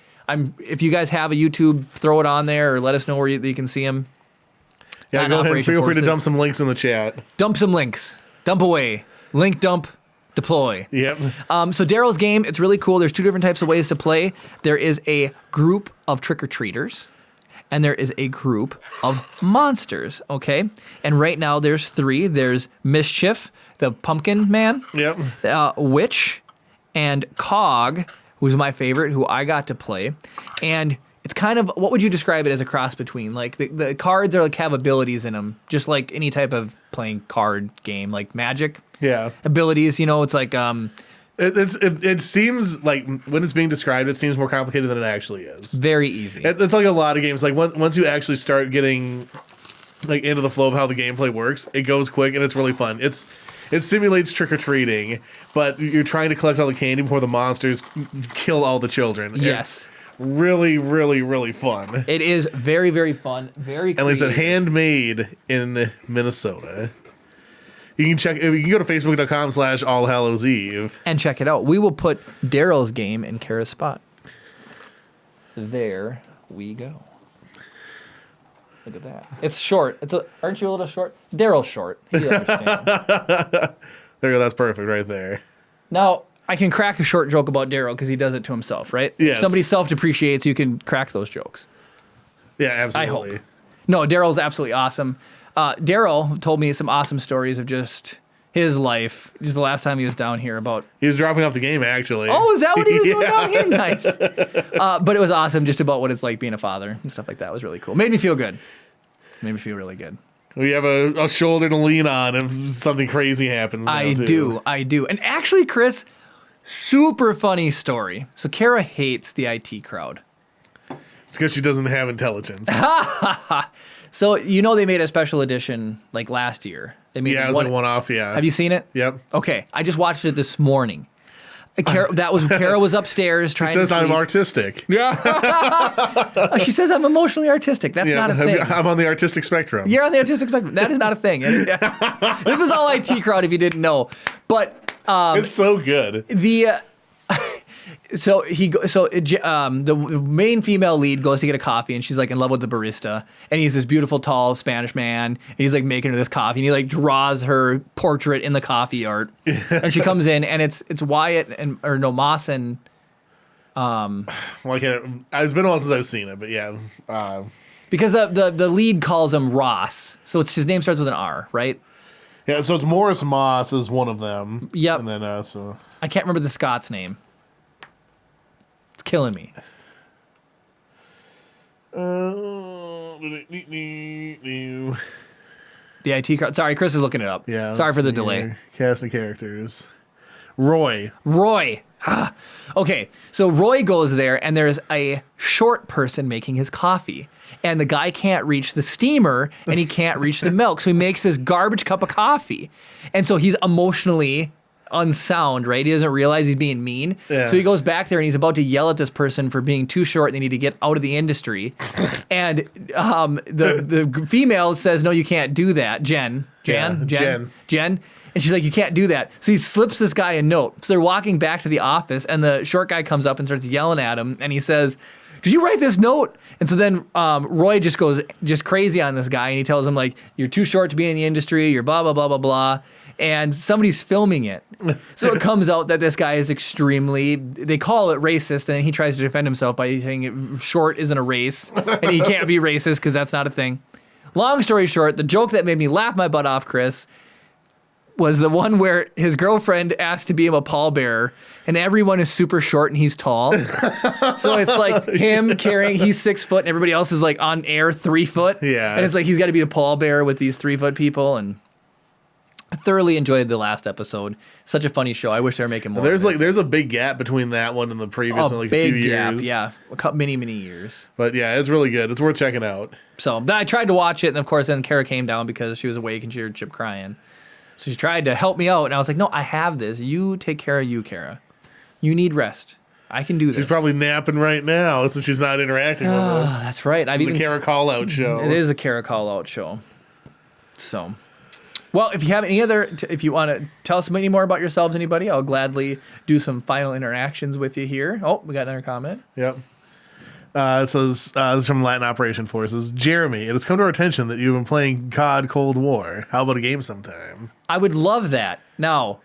If you guys have a YouTube, throw it on there or let us know where you can see them. Yeah, go ahead. Feel free to dump some links in the chat. Dump some links. Dump away. Link dump. Deploy. Yep. So Daryl's game, it's really cool. There's two different types of ways to play. There is a group of trick-or-treaters, and there is a group of monsters, okay? And right now there's three. There's Mischief, the pumpkin man. Yep. Witch, and Cog, who's my favorite, who I got to play. And it's kind of, what would you describe it as a cross between? Like the cards are like have abilities in them, just like any type of playing card game, like Magic. Yeah. Abilities, it's like it seems like when it's being described, it seems more complicated than it actually is. Very easy. It's like a lot of games. Like once you actually start getting like into the flow of how the gameplay works, it goes quick and it's really fun. It simulates trick-or-treating, but you're trying to collect all the candy before the monsters kill all the children. Yes. It's really, really, really fun. It is very, very fun. Very creative. And like I said, handmade in Minnesota. You can go to facebook.com/allhallowseve. And check it out. We will put Daryl's game in Kara's spot. There we go. Look at that. It's short. Aren't you a little short? Daryl's short. He understands. There you go. That's perfect right there. Now, I can crack a short joke about Daryl because he does it to himself, right? Yes. If somebody self-depreciates, you can crack those jokes. Yeah, absolutely. I hope. No, Daryl's absolutely awesome. Daryl told me some awesome stories of just his life. Just the last time he was down here about... He was dropping off the game, actually. Oh, is that what he was doing down here? Nice. But it was awesome just about what it's like being a father and stuff like that. It was really cool. Made me feel good. Made me feel really good. We have a shoulder to lean on if something crazy happens now, I do. And actually, Chris, super funny story. So Kara hates the IT crowd. It's because she doesn't have intelligence. So, they made a special edition like last year. They made Yeah, it was like one-off, yeah. Have you seen it? Yep. Okay, I just watched it this morning. Kara was upstairs trying She says to sleep. I'm artistic. Yeah. She says I'm emotionally artistic. That's not a thing. I'm on the artistic spectrum. You're on the artistic spectrum. That is not a thing. This is all IT crowd if you didn't know. But it's so good. the main female lead goes to get a coffee and she's like in love with the barista and he's this beautiful tall Spanish man and he's like making her this coffee and he like draws her portrait in the coffee art and she comes in and it's Wyatt Moss and Well, it's been a while since I've seen it, but yeah. because the lead calls him Ross, so his name starts with an R, right? Yeah, so it's Morris Moss is one of them. Yep. And then so I can't remember the Scott's name. It's killing me. The IT crowd. Sorry, Chris is looking it up. Yeah. Sorry let's for the see delay. here. Cast of characters. Roy. Okay, so Roy goes there, and there's a short person making his coffee. And the guy can't reach the steamer, and he can't reach the milk. So he makes this garbage cup of coffee. And so he's emotionally unsound, right? He doesn't realize he's being mean. Yeah. So he goes back there, and he's about to yell at this person for being too short, and they need to get out of the industry. And the female says, no, you can't do that. Jen. And she's like, you can't do that. So he slips this guy a note. So they're walking back to the office, and the short guy comes up and starts yelling at him, and he says, did you write this note? And so then Roy just goes just crazy on this guy, and he tells him, like, you're too short to be in the industry, you're blah, blah, blah, blah, blah. And somebody's filming it. So it comes out that this guy is extremely, they call it racist, and he tries to defend himself by saying short isn't a race, and he can't be racist because that's not a thing. Long story short, the joke that made me laugh my butt off, Chris, was the one where his girlfriend asked to be him a pallbearer, and everyone is super short and he's tall. So it's like him carrying, he's 6 foot, and everybody else is like on air 3 foot. Yeah. And it's like he's got to be a pallbearer with these 3 foot people. And I thoroughly enjoyed the last episode. Such a funny show. I wish they were making more. There's a big gap between that one and the previous one, like big a few gap, years. yeah, many years. But yeah, it's really good. It's worth checking out. So I tried to watch it, and of course, then Kara came down because she was awake and she heard Chip crying. So she tried to help me out, and I was like, no, I have this. You take care of you, Kara. You need rest. I can do this. She's probably napping right now since she's not interacting with us. That's right. It's the Kara call-out show. It is a Kara call-out show. So, well, if you have any other, if you want to tell us any more about yourselves, anybody, I'll gladly do some final interactions with you here. Oh, we got another comment. Yep. This is from Latin Operation Forces. Jeremy, it has come to our attention that you've been playing COD Cold War. How about a game sometime? I would love that. Now,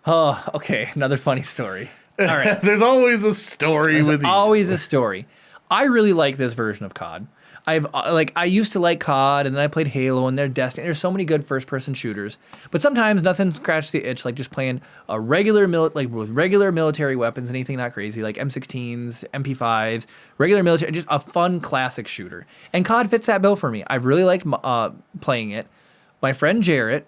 okay, another funny story. All right. There's always a story with you. Always a story. I really like this version of COD. I used to like COD, and then I played Halo, and there's Destiny. There's so many good first-person shooters, but sometimes nothing scratches the itch like just playing a regular with regular military weapons, anything not crazy like M16s, MP5s, regular military, just a fun classic shooter. And COD fits that bill for me. I've really liked playing it. My friend Jarrett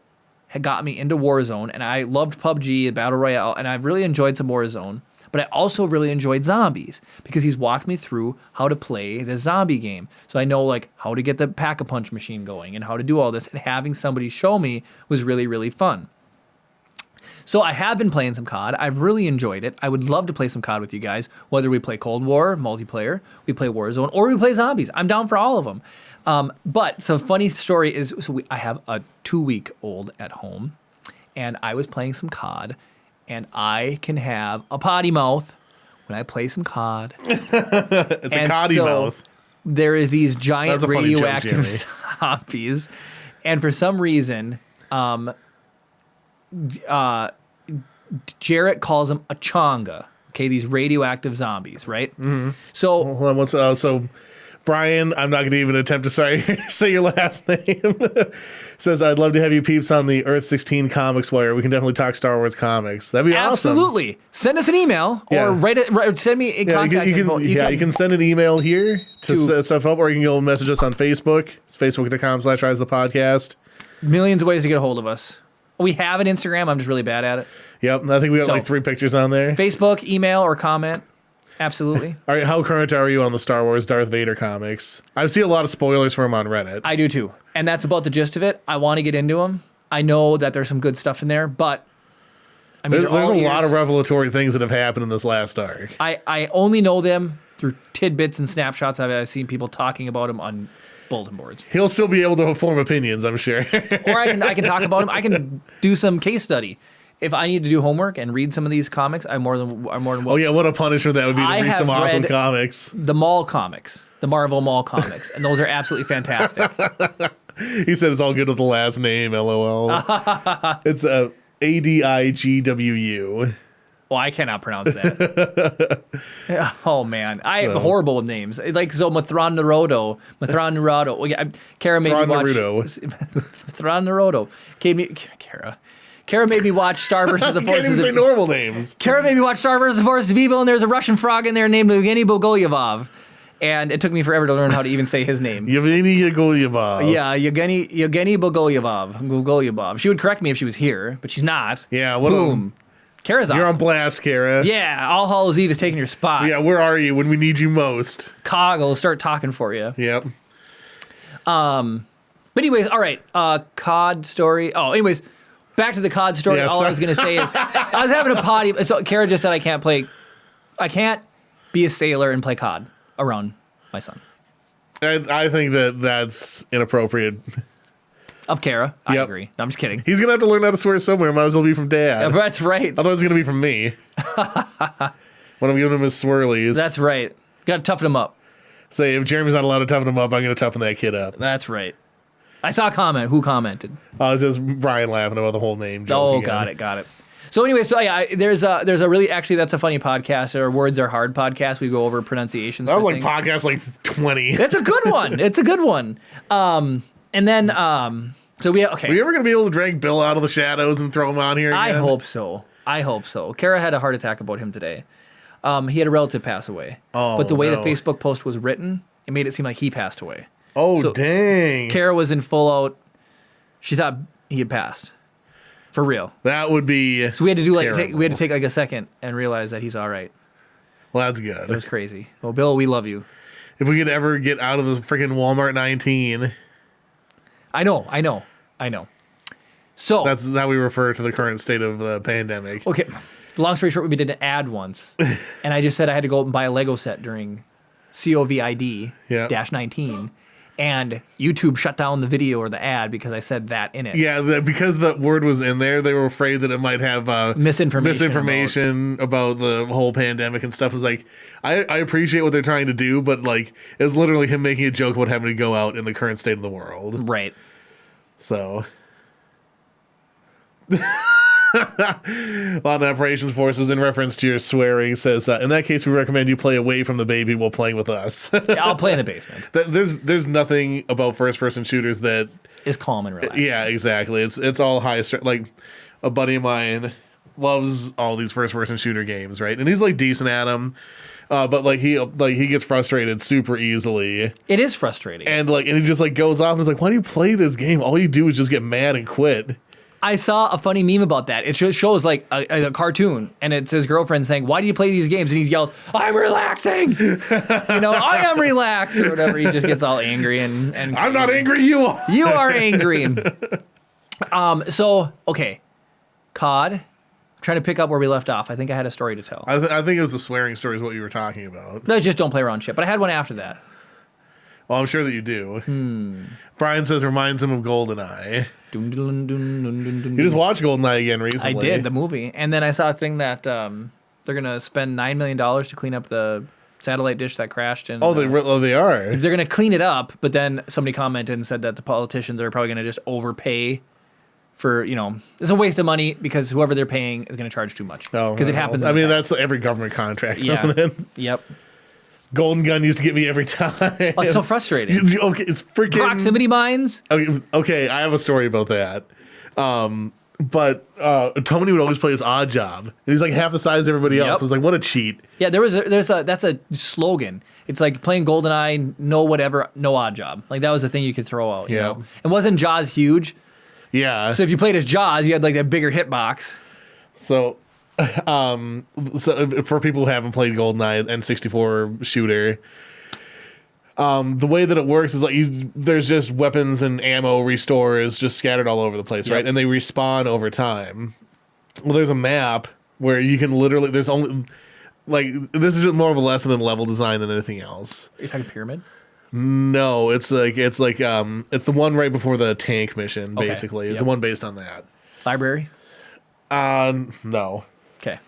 had got me into Warzone, and I loved PUBG, Battle Royale, and I've really enjoyed some Warzone. But I also really enjoyed zombies because he's walked me through how to play the zombie game. So I know like how to get the pack-a-punch machine going and how to do all this, and having somebody show me was really, really fun. So I have been playing some COD. I've really enjoyed it. I would love to play some COD with you guys, whether we play Cold War, multiplayer, we play Warzone, or we play zombies. I'm down for all of them. But so funny story is, I have a 2-week-old at home, and I was playing some COD, and I can have a potty mouth when I play some COD. It's a COD mouth. There is these giant radioactive joke, zombies, and for some reason, Jarrett calls them a chonga. Okay, these radioactive zombies, right? Mm-hmm. So, hold on, so Brian, I'm not going to even attempt to say your last name. Says, I'd love to have you peeps on the Earth 16 Comics Wire. We can definitely talk Star Wars comics. That'd be awesome. Absolutely. Send us an email or send me a contact info. You can send an email here to set stuff up, or you can go message us on Facebook. It's facebook.com/Rise the Podcast. Millions of ways to get a hold of us. We have an Instagram. I'm just really bad at it. Yep. I think we got like 3 pictures on there. Facebook, email, or comment. Absolutely. All right, how current are you on the Star Wars Darth Vader comics? I see a lot of spoilers for him on Reddit. I do too. And that's about the gist of it. I want to get into them. I know that there's some good stuff in there, but I mean, there's a lot of revelatory things that have happened in this last arc. I only know them through tidbits and snapshots. I've seen people talking about them on bulletin boards. He'll still be able to form opinions, I'm sure. Or I can talk about them. I can do some case study. If I need to do homework and read some of these comics, I'm more than welcome. Oh yeah, what a punishment that would be to read some awesome comics. The Mall comics, the Marvel Mall comics, and those are absolutely fantastic. He said it's all good with the last name, LOL. It's ADIGWU. Well, I cannot pronounce that. Oh man, I'm horrible with names. Like Mathron Naruto. Kara made me watch Mathron Naruto. Kara made me watch Star vs. the Forces. You can't even say normal names. Kara made me watch Star vs. the Forces of Evil, and there's a Russian frog in there named Evgeny Bogolyubov. And it took me forever to learn how to even say his name. Yevgeny Yagolyevov. Yeah, Yevgeny Bogolyevov. She would correct me if she was here, but she's not. Yeah, Boom. Kara's You're awesome. on blast, Kara. Yeah, All Hallows Eve is taking your spot. Yeah, where are you when we need you most? Cog will start talking for you. Yep. But anyways, all right. COD story. Oh, anyways, back to the COD story. Yeah, All I was going to say is I was having a potty. So Kara just said I can't be a sailor and play COD around my son. I think that's inappropriate. Of Kara. I Yep. agree. No, I'm just kidding. He's going to have to learn how to swear somewhere. Might as well be from Dad. That's right. Otherwise, it's going to be from me. When I'm giving him his swirlies. That's right. Got to toughen him up. Say, if Jeremy's not allowed to toughen him up, I'm going to toughen that kid up. That's right. I saw a comment. Who commented? It's just Brian laughing about the whole name joke Oh, again. got it. So anyway, there's a really, actually, that's a funny podcast, or Words Are Hard podcast. We go over pronunciations. That was for like things. podcast like 20. It's a good one. It's a good one. And then, so we okay. Are you ever going to be able to drag Bill out of the shadows and throw him on here again? I hope so. Kara had a heart attack about him today. He had a relative pass away. Oh, but the way no. the Facebook post was written, it made it seem like he passed away. Oh, So- dang. Kara was in full out. She thought he had passed. For real. That would be So we had to do terrible. we had to take like a second and realize that he's all right. Well, that's It good. was crazy. Well, Bill, we love you. If we could ever get out of this freaking Walmart 19, I know. So that's how we refer to the current state of the pandemic. okay. Long story short, we did an ad once, and I just said I had to go and buy a Lego set during COVID Yeah. -19, and YouTube shut down the video or the ad because I said that in it. Yeah, because the word was in there, they were afraid that it might have Misinformation about the whole pandemic and stuff. It's like, I appreciate what they're trying to do, but like, it's literally him making a joke about having to go out in the current state of the world. Right. So, Latin Operations Forces, in reference to your swearing, says, in that case, we recommend you play away from the baby while playing with us. Yeah, I'll play in the basement. There's nothing about first-person shooters that... It's calm and relaxed. Yeah, exactly. It's all high stress. Like, a buddy of mine loves all these first-person shooter games, right? And he's, like, decent at them. But, he gets frustrated super easily. It is frustrating. And he just, goes off and is like, why do you play this game? All you do is just get mad and quit. I saw a funny meme about that. It just shows like a cartoon, and it's his girlfriend saying, "Why do you play these games?" And he yells, "I'm relaxing." I am relaxed or whatever. He just gets all angry and I'm not angry, you are. You are angry. So okay, COD. Trying to pick up where we left off. I think I had a story to tell. I think it was the swearing story is what you were talking about. No, just don't play around shit. But I had one after that. Well, I'm sure that you do. Brian says reminds him of GoldenEye. You just watched GoldenEye again recently. I did, the movie. And then I saw a thing that they're going to spend $9 million to clean up the satellite dish that crashed. And, they are. they're going to clean it up, but then somebody commented and said that the politicians are probably going to just overpay for, it's a waste of money because whoever they're paying is going to charge too much. Because it happens. I mean, that's every government contract, isn't it? Yep. Golden Gun used to get me every time. Oh, it's so frustrating. Okay, it's freaking... Proximity mines? Okay, I have a story about that. But Tony would always play his Odd Job. And he's like half the size of everybody else. Yep. I was like, what a cheat. Yeah, that's a slogan. It's like playing GoldenEye, no whatever, no Odd Job. Like that was the thing you could throw out. You know? And wasn't Jaws huge? Yeah. So if you played as Jaws, you had like that bigger hitbox. So for people who haven't played GoldenEye N64 shooter, the way that it works is there's just weapons and ammo restores just scattered all over the place, right? And they respawn over time. Well, there's a map where you can literally, there's only this is more of a lesson in level design than anything else. Are you talking pyramid? No, it's the one right before the tank mission, basically. It's the one based on that. Library? No. Okay.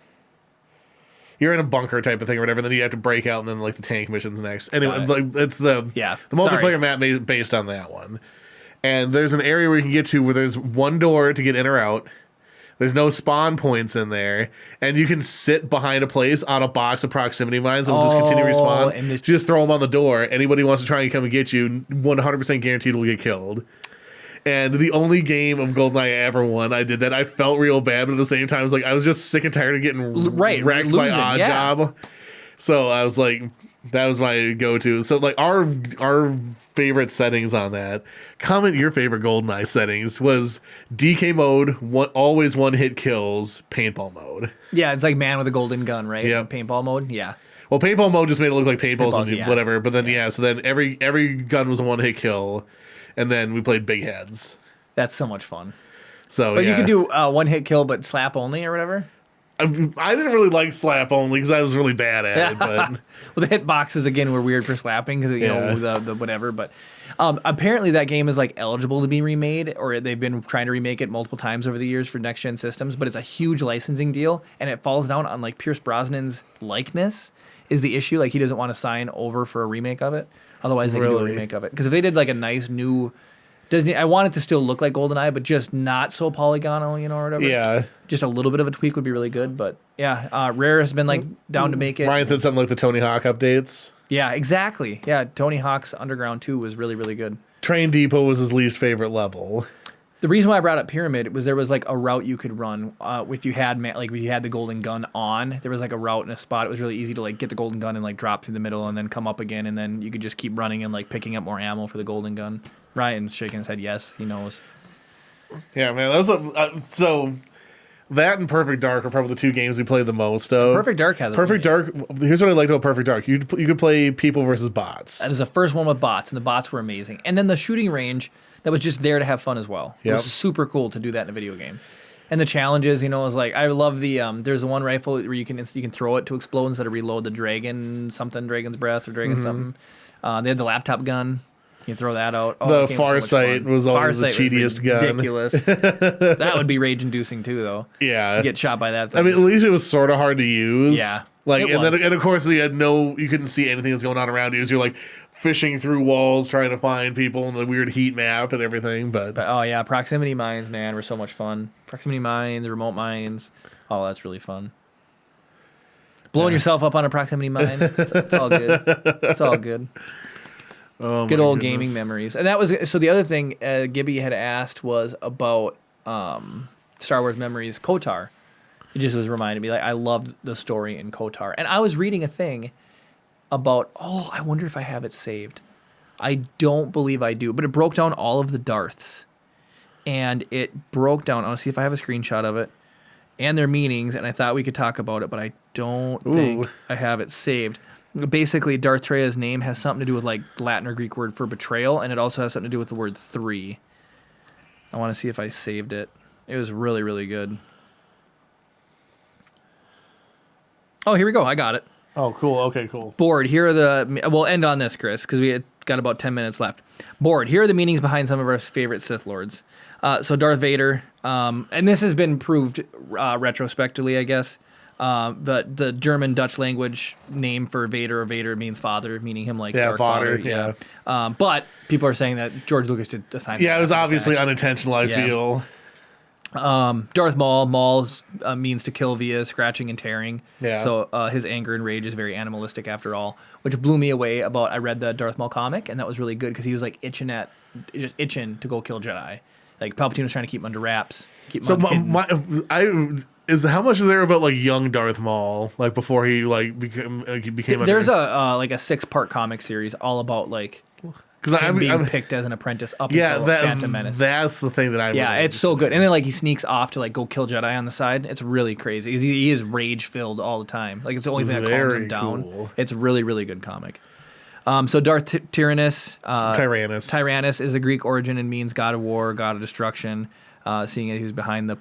You're in a bunker type of thing or whatever, and then you have to break out, and then the tank mission's next. Anyway, it's the multiplayer map based on that one. And there's an area where you can get to where there's one door to get in or out. There's no spawn points in there, and you can sit behind a place on a box of proximity mines and just continue to respawn. And just throw them on the door. Anybody who wants to try and come and get you, 100% guaranteed will get killed. And the only game of GoldenEye I ever won, I did that. I felt real bad, but at the same time, I was just sick and tired of getting wrecked by Odd Job. So I was like, That was my go-to. So like our favorite settings on that. Comment your favorite GoldenEye settings was DK mode, always one hit kills, paintball mode. Yeah, it's like man with a golden gun, right? Yep. Paintball mode. Yeah. Well, paintball mode just made it look like paintballs and yeah. whatever. But then so then every gun was a one hit kill, and then we played big heads. That's so much fun. So But you could do one hit kill, but slap only or whatever. I didn't really like slap only because I was really bad at it. But Well, the hitboxes again were weird for slapping because you know the whatever. But apparently that game is like eligible to be remade, or they've been trying to remake it multiple times over the years for next gen systems. But it's a huge licensing deal, and it falls down on like Pierce Brosnan's likeness is the issue. Like he doesn't want to sign over for a remake of it. Otherwise, they can do a remake of it. Because if they did like a nice new Disney, I want it to still look like GoldenEye, but just not so polygonal, you know, or whatever. Yeah. Just a little bit of a tweak would be really good. But yeah, Rare has been like down to make it. Ryan said something like the Tony Hawk updates. Yeah, exactly. Yeah, Tony Hawk's Underground 2 was really, really good. Train Depot was his least favorite level. The reason why I brought up Pyramid was there was like a route you could run if you had the golden gun on. There was like a route in a spot. It was really easy to like get the golden gun and like drop through the middle and then come up again, and then you could just keep running and like picking up more ammo for the golden gun. Ryan's shaking his head. Yes, he knows. Yeah, man, that was so. That and Perfect Dark are probably the two games we played the most of. Perfect Dark has Perfect Dark. Here's what I liked about Perfect Dark. You could play people versus bots. That was the first one with bots, and the bots were amazing. And then the shooting range that was just there to have fun as well. It was super cool to do that in a video game. And the challenges, you know, is like I love the there's one rifle where you can throw it to explode instead of reload the dragon's breath or dragon something. They had the laptop gun. You can throw that out. The Farsight was always the cheatiest gun. Ridiculous. That would be rage inducing too, though. Yeah, you get shot by that thing. I mean, at least it was sort of hard to use. Yeah, like and of course you couldn't see anything that's going on around you. So you're like fishing through walls trying to find people in the weird heat map and everything. But oh yeah, proximity mines, man, were so much fun. Proximity mines, remote mines. Oh, that's really fun. Blowing yourself up on a proximity mine. It's all good. It's all good. Oh, good old gaming memories. And that was so the other thing Gibby had asked was about Star Wars Memories KOTOR. It just was reminding me, like, I loved the story in KOTOR. And I was reading a thing about, I wonder if I have it saved. I don't believe I do, but it broke down all of the Darths. And it broke down, I'll see if I have a screenshot of it, and their meanings, and I thought we could talk about it, but I don't think I have it saved. Basically, Darth Treya's name has something to do with like Latin or Greek word for betrayal, and it also has something to do with the word 3. I want to see if I saved it. It was really, really good. Oh, here we go. I got it. Oh, cool. Okay, cool. Board, here are the... We'll end on this, Chris, because we had got about 10 minutes left. Board, here are the meanings behind some of our favorite Sith Lords. So Darth Vader, and this has been proved retrospectively, I guess. But the German-Dutch language name for Vader, or Vader means father, meaning him like Dark Father. Yeah. But people are saying that George Lucas did assign. Yeah, it was obviously unintentional, I feel. Darth Maul. Maul means to kill via scratching and tearing. Yeah. So his anger and rage is very animalistic after all, which blew me away about. I read the Darth Maul comic, and that was really good because he was like itching to go kill Jedi. Like Palpatine was trying to keep him under wraps. How much is there about like young Darth Maul, like before he like became? There's a 6-part comic series all about like. Because I'm being picked as an apprentice up until Phantom Menace. That's the thing that I it's so good. And then like he sneaks off to like go kill Jedi on the side. It's really crazy. He is rage filled all the time. Like it's the only thing that calms him down. Cool. It's a really, really good comic. So Darth Tyrannus. Tyrannus is a Greek origin and means god of war, god of destruction. Seeing as he was behind the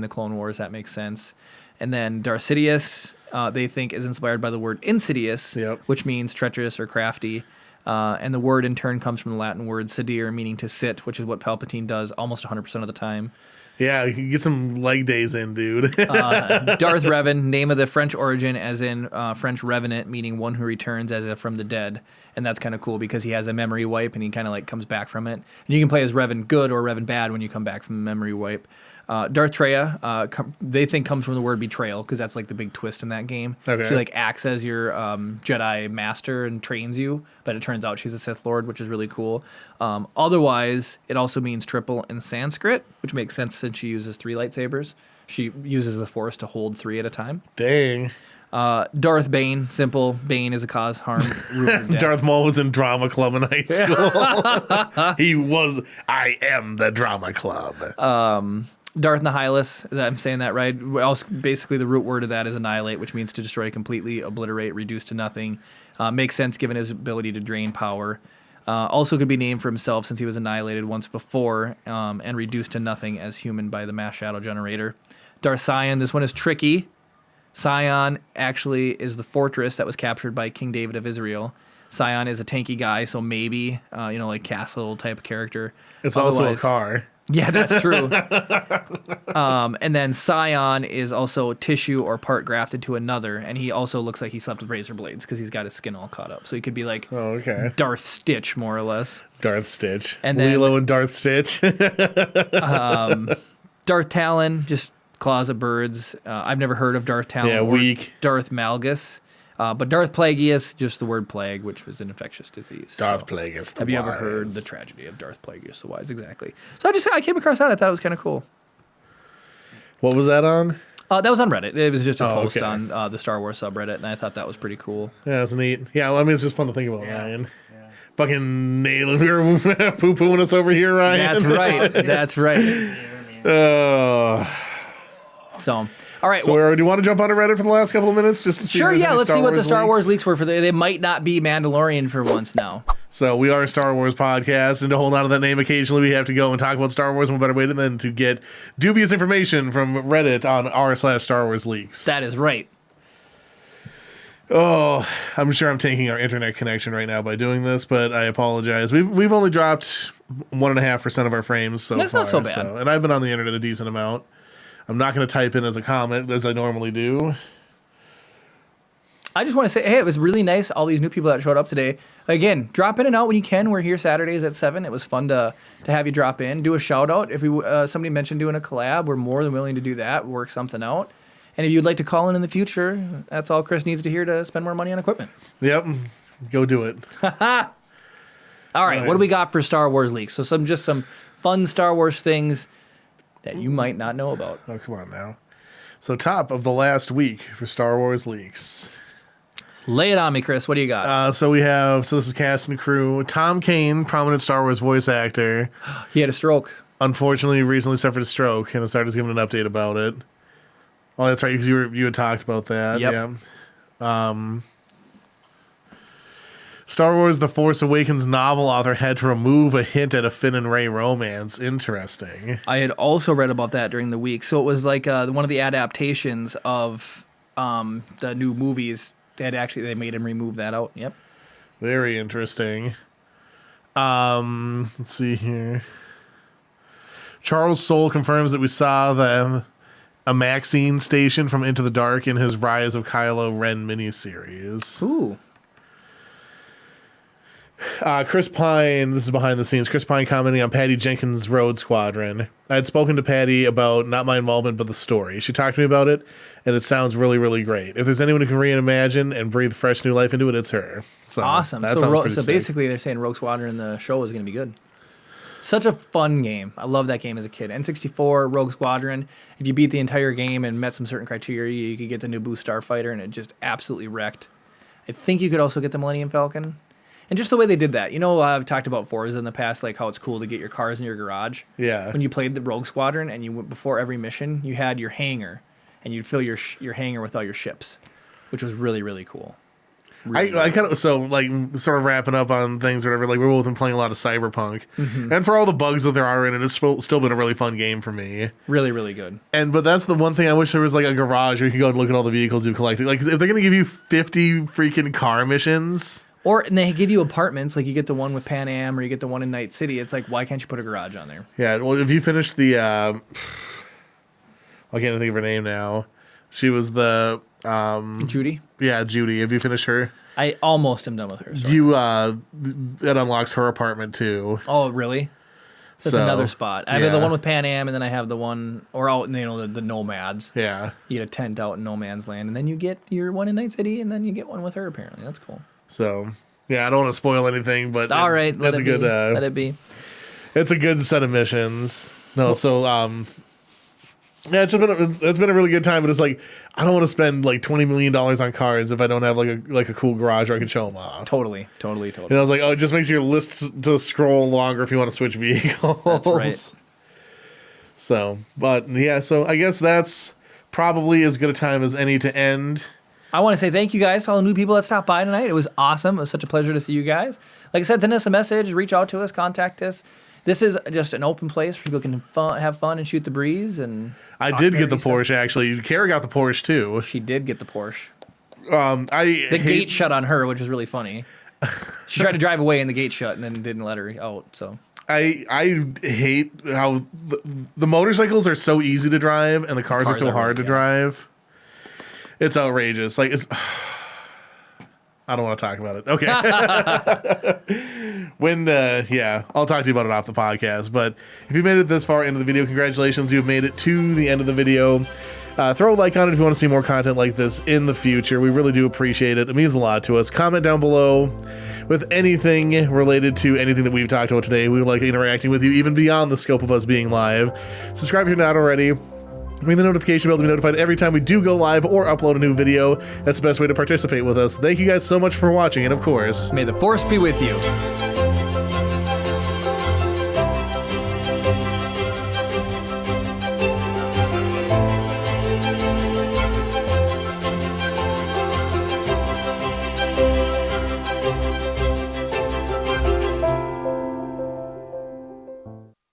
Clone Wars, that makes sense. And then Darth Sidious, they think is inspired by the word insidious, which means treacherous or crafty. And the word in turn comes from the Latin word sedere, meaning to sit, which is what Palpatine does almost 100% of the time. Yeah, you can get some leg days in, dude. Darth Revan, name of the French origin, as in French revenant, meaning one who returns as if from the dead. And that's kind of cool because he has a memory wipe and he kind of like comes back from it. And you can play as Revan good or Revan bad when you come back from the memory wipe. Darth Treya, they think comes from the word betrayal because that's like the big twist in that game. Okay. She like acts as your Jedi master and trains you, but it turns out she's a Sith Lord, which is really cool. Otherwise, it also means triple in Sanskrit, which makes sense since she uses 3 lightsabers. She uses the Force to hold 3 at a time. Dang. Darth Bane, simple. Bane is a cause, harm, ruin, or death. Darth Maul was in drama club in high school. He was. I am the drama club. Darth Nihilus, I'm saying that right? Also, basically, the root word of that is annihilate, which means to destroy completely, obliterate, reduce to nothing. Makes sense given his ability to drain power. Also could be named for himself since he was annihilated once before and reduced to nothing as human by the mass shadow generator. Darth Sion, this one is tricky. Sion actually is the fortress that was captured by King David of Israel. Sion is a tanky guy, so maybe, like castle type of character. It's also a car. Yeah, that's true. And then Sion is also tissue or part grafted to another, and he also looks like he slept with razor blades because he's got his skin all caught up. So he could be like Darth Stitch, more or less. Darth Stitch. And then, Lilo and Darth Stitch. Darth Talon, just claws of birds. I've never heard of Darth Talon. Yeah, weak. Darth Malgus. But Darth Plagueis, just the word plague, which was an infectious disease. Darth Plagueis the Wise. Have you ever heard the tragedy of Darth Plagueis the Wise? Exactly. So I came across that. I thought it was kind of cool. What was that on? That was on Reddit. It was just a post on the Star Wars subreddit, and I thought that was pretty cool. Yeah, that's neat. Yeah, well, I mean, it's just fun to think about, Ryan. Yeah. Fucking nailing her, poo-pooing us over here, Ryan. That's right. That's right. So... All right. So, do you want to jump on Reddit for the last couple of minutes just to see? Sure. Yeah. Let's see what the Star Wars leaks were for. They might not be Mandalorian for once now. So we are a Star Wars podcast, and to hold on to that name, occasionally we have to go and talk about Star Wars. And what better way than to get dubious information from Reddit on r/Star Wars leaks. That is right. Oh, I'm sure I'm taking our internet connection right now by doing this, but I apologize. We've only dropped 1.5% of our frames so far. That's not so bad. And I've been on the internet a decent amount. I'm not going to type in as a comment as I normally do. I just want to say, hey, it was really nice. All these new people that showed up today. Again, drop in and out when you can. We're here Saturdays at 7. It was fun to have you drop in. Do a shout out. If somebody mentioned doing a collab, we're more than willing to do that. Work something out. And if you'd like to call in the future, that's all Chris needs to hear to spend more money on equipment. Yep. Go do it. All right. What do we got for Star Wars leaks? So some fun Star Wars things that you might not know about. Oh, come on now. So top of the last week for Star Wars leaks. Lay it on me, Chris. What do you got? So this is cast and crew. Tom Kane, prominent Star Wars voice actor. He had a stroke. Unfortunately, recently suffered a stroke, and I started giving an update about it. Oh, that's right, because you had talked about that. Yep. Yeah. Star Wars The Force Awakens novel author had to remove a hint at a Finn and Rey romance. Interesting. I had also read about that during the week. So it was like one of the adaptations of the new movies. They made him remove that out. Yep. Very interesting. Let's see here. Charles Soule confirms that we saw a Maxine station from Into the Dark in his Rise of Kylo Ren miniseries. Ooh. Chris Pine, this is behind the scenes, Chris Pine commenting on Patty Jenkins' Road Squadron. I had spoken to Patty about not my involvement, but the story. She talked to me about it, and it sounds really, really great. If there's anyone who can reimagine and breathe fresh new life into it, it's her. So, awesome. So basically they're saying Rogue Squadron, the show, is going to be good. Such a fun game. I love that game as a kid. N64, Rogue Squadron. If you beat the entire game and met some certain criteria, you could get the Naboo Starfighter, and it just absolutely wrecked. I think you could also get the Millennium Falcon. And just the way they did that. I've talked about Forza in the past, like how it's cool to get your cars in your garage. Yeah. When you played the Rogue Squadron and you went before every mission, you had your hangar, and you'd fill your hangar with all your ships, which was really, really cool. I kind of sort of wrapping up on things or whatever. Like, we're both been playing a lot of Cyberpunk, and for all the bugs that there are in it, it's still been a really fun game for me. Really, really good. But that's the one thing I wish there was, like a garage where you could go and look at all the vehicles you've collected. Like, if they're gonna give you 50 freaking car missions. And they give you apartments, like you get the one with Pan Am or you get the one in Night City. It's like, why can't you put a garage on there? Yeah, well, if you finish the, I can't even think of her name now. She was the, Judy? Yeah, Judy. If you finish her. I almost am done with her. Sorry. That unlocks her apartment too. Oh, really? That's another spot. I have the one with Pan Am, and then I have the one, the Nomads. Yeah. You get a tent out in No Man's Land, and then you get your one in Night City, and then you get one with her, apparently. That's cool. So, yeah, I don't want to spoil anything, but all right, that's a good. Let it be. It's a good set of missions. No, so Yeah, it's been a really good time, but it's like I don't want to spend like $20 million on cars if I don't have like a cool garage where I can show them off. Totally. And I was like, oh, it just makes your list to scroll longer if you want to switch vehicles. That's right. So, but yeah, so I guess that's probably as good a time as any to end. I want to say thank you guys to all the new people that stopped by tonight. It was awesome. It was such a pleasure to see you guys. Like I said, send us a message, reach out to us, contact us. This is just an open place where people can have fun and shoot the breeze. And I did get the Porsche, actually. Kara got the Porsche, too. She did get the Porsche. The gate shut on her, which was really funny. She tried to drive away and the gate shut and then didn't let her out. So I hate how the motorcycles are so easy to drive and the cars are so hard to drive. It's outrageous. Like it's I don't want to talk about it. Okay. I'll talk to you about it off the podcast. But if you made it this far into the video, congratulations. You've made it to the end of the video. Throw a like on it if you want to see more content like this in the future. We really do appreciate it. It means a lot to us. Comment down below with anything related to anything that we've talked about today. We would like interacting with you even beyond the scope of us being live. Subscribe if you're not already. Ring the notification bell to be notified every time we do go live or upload a new video. That's the best way to participate with us. Thank you guys so much for watching, and of course, may the force be with you.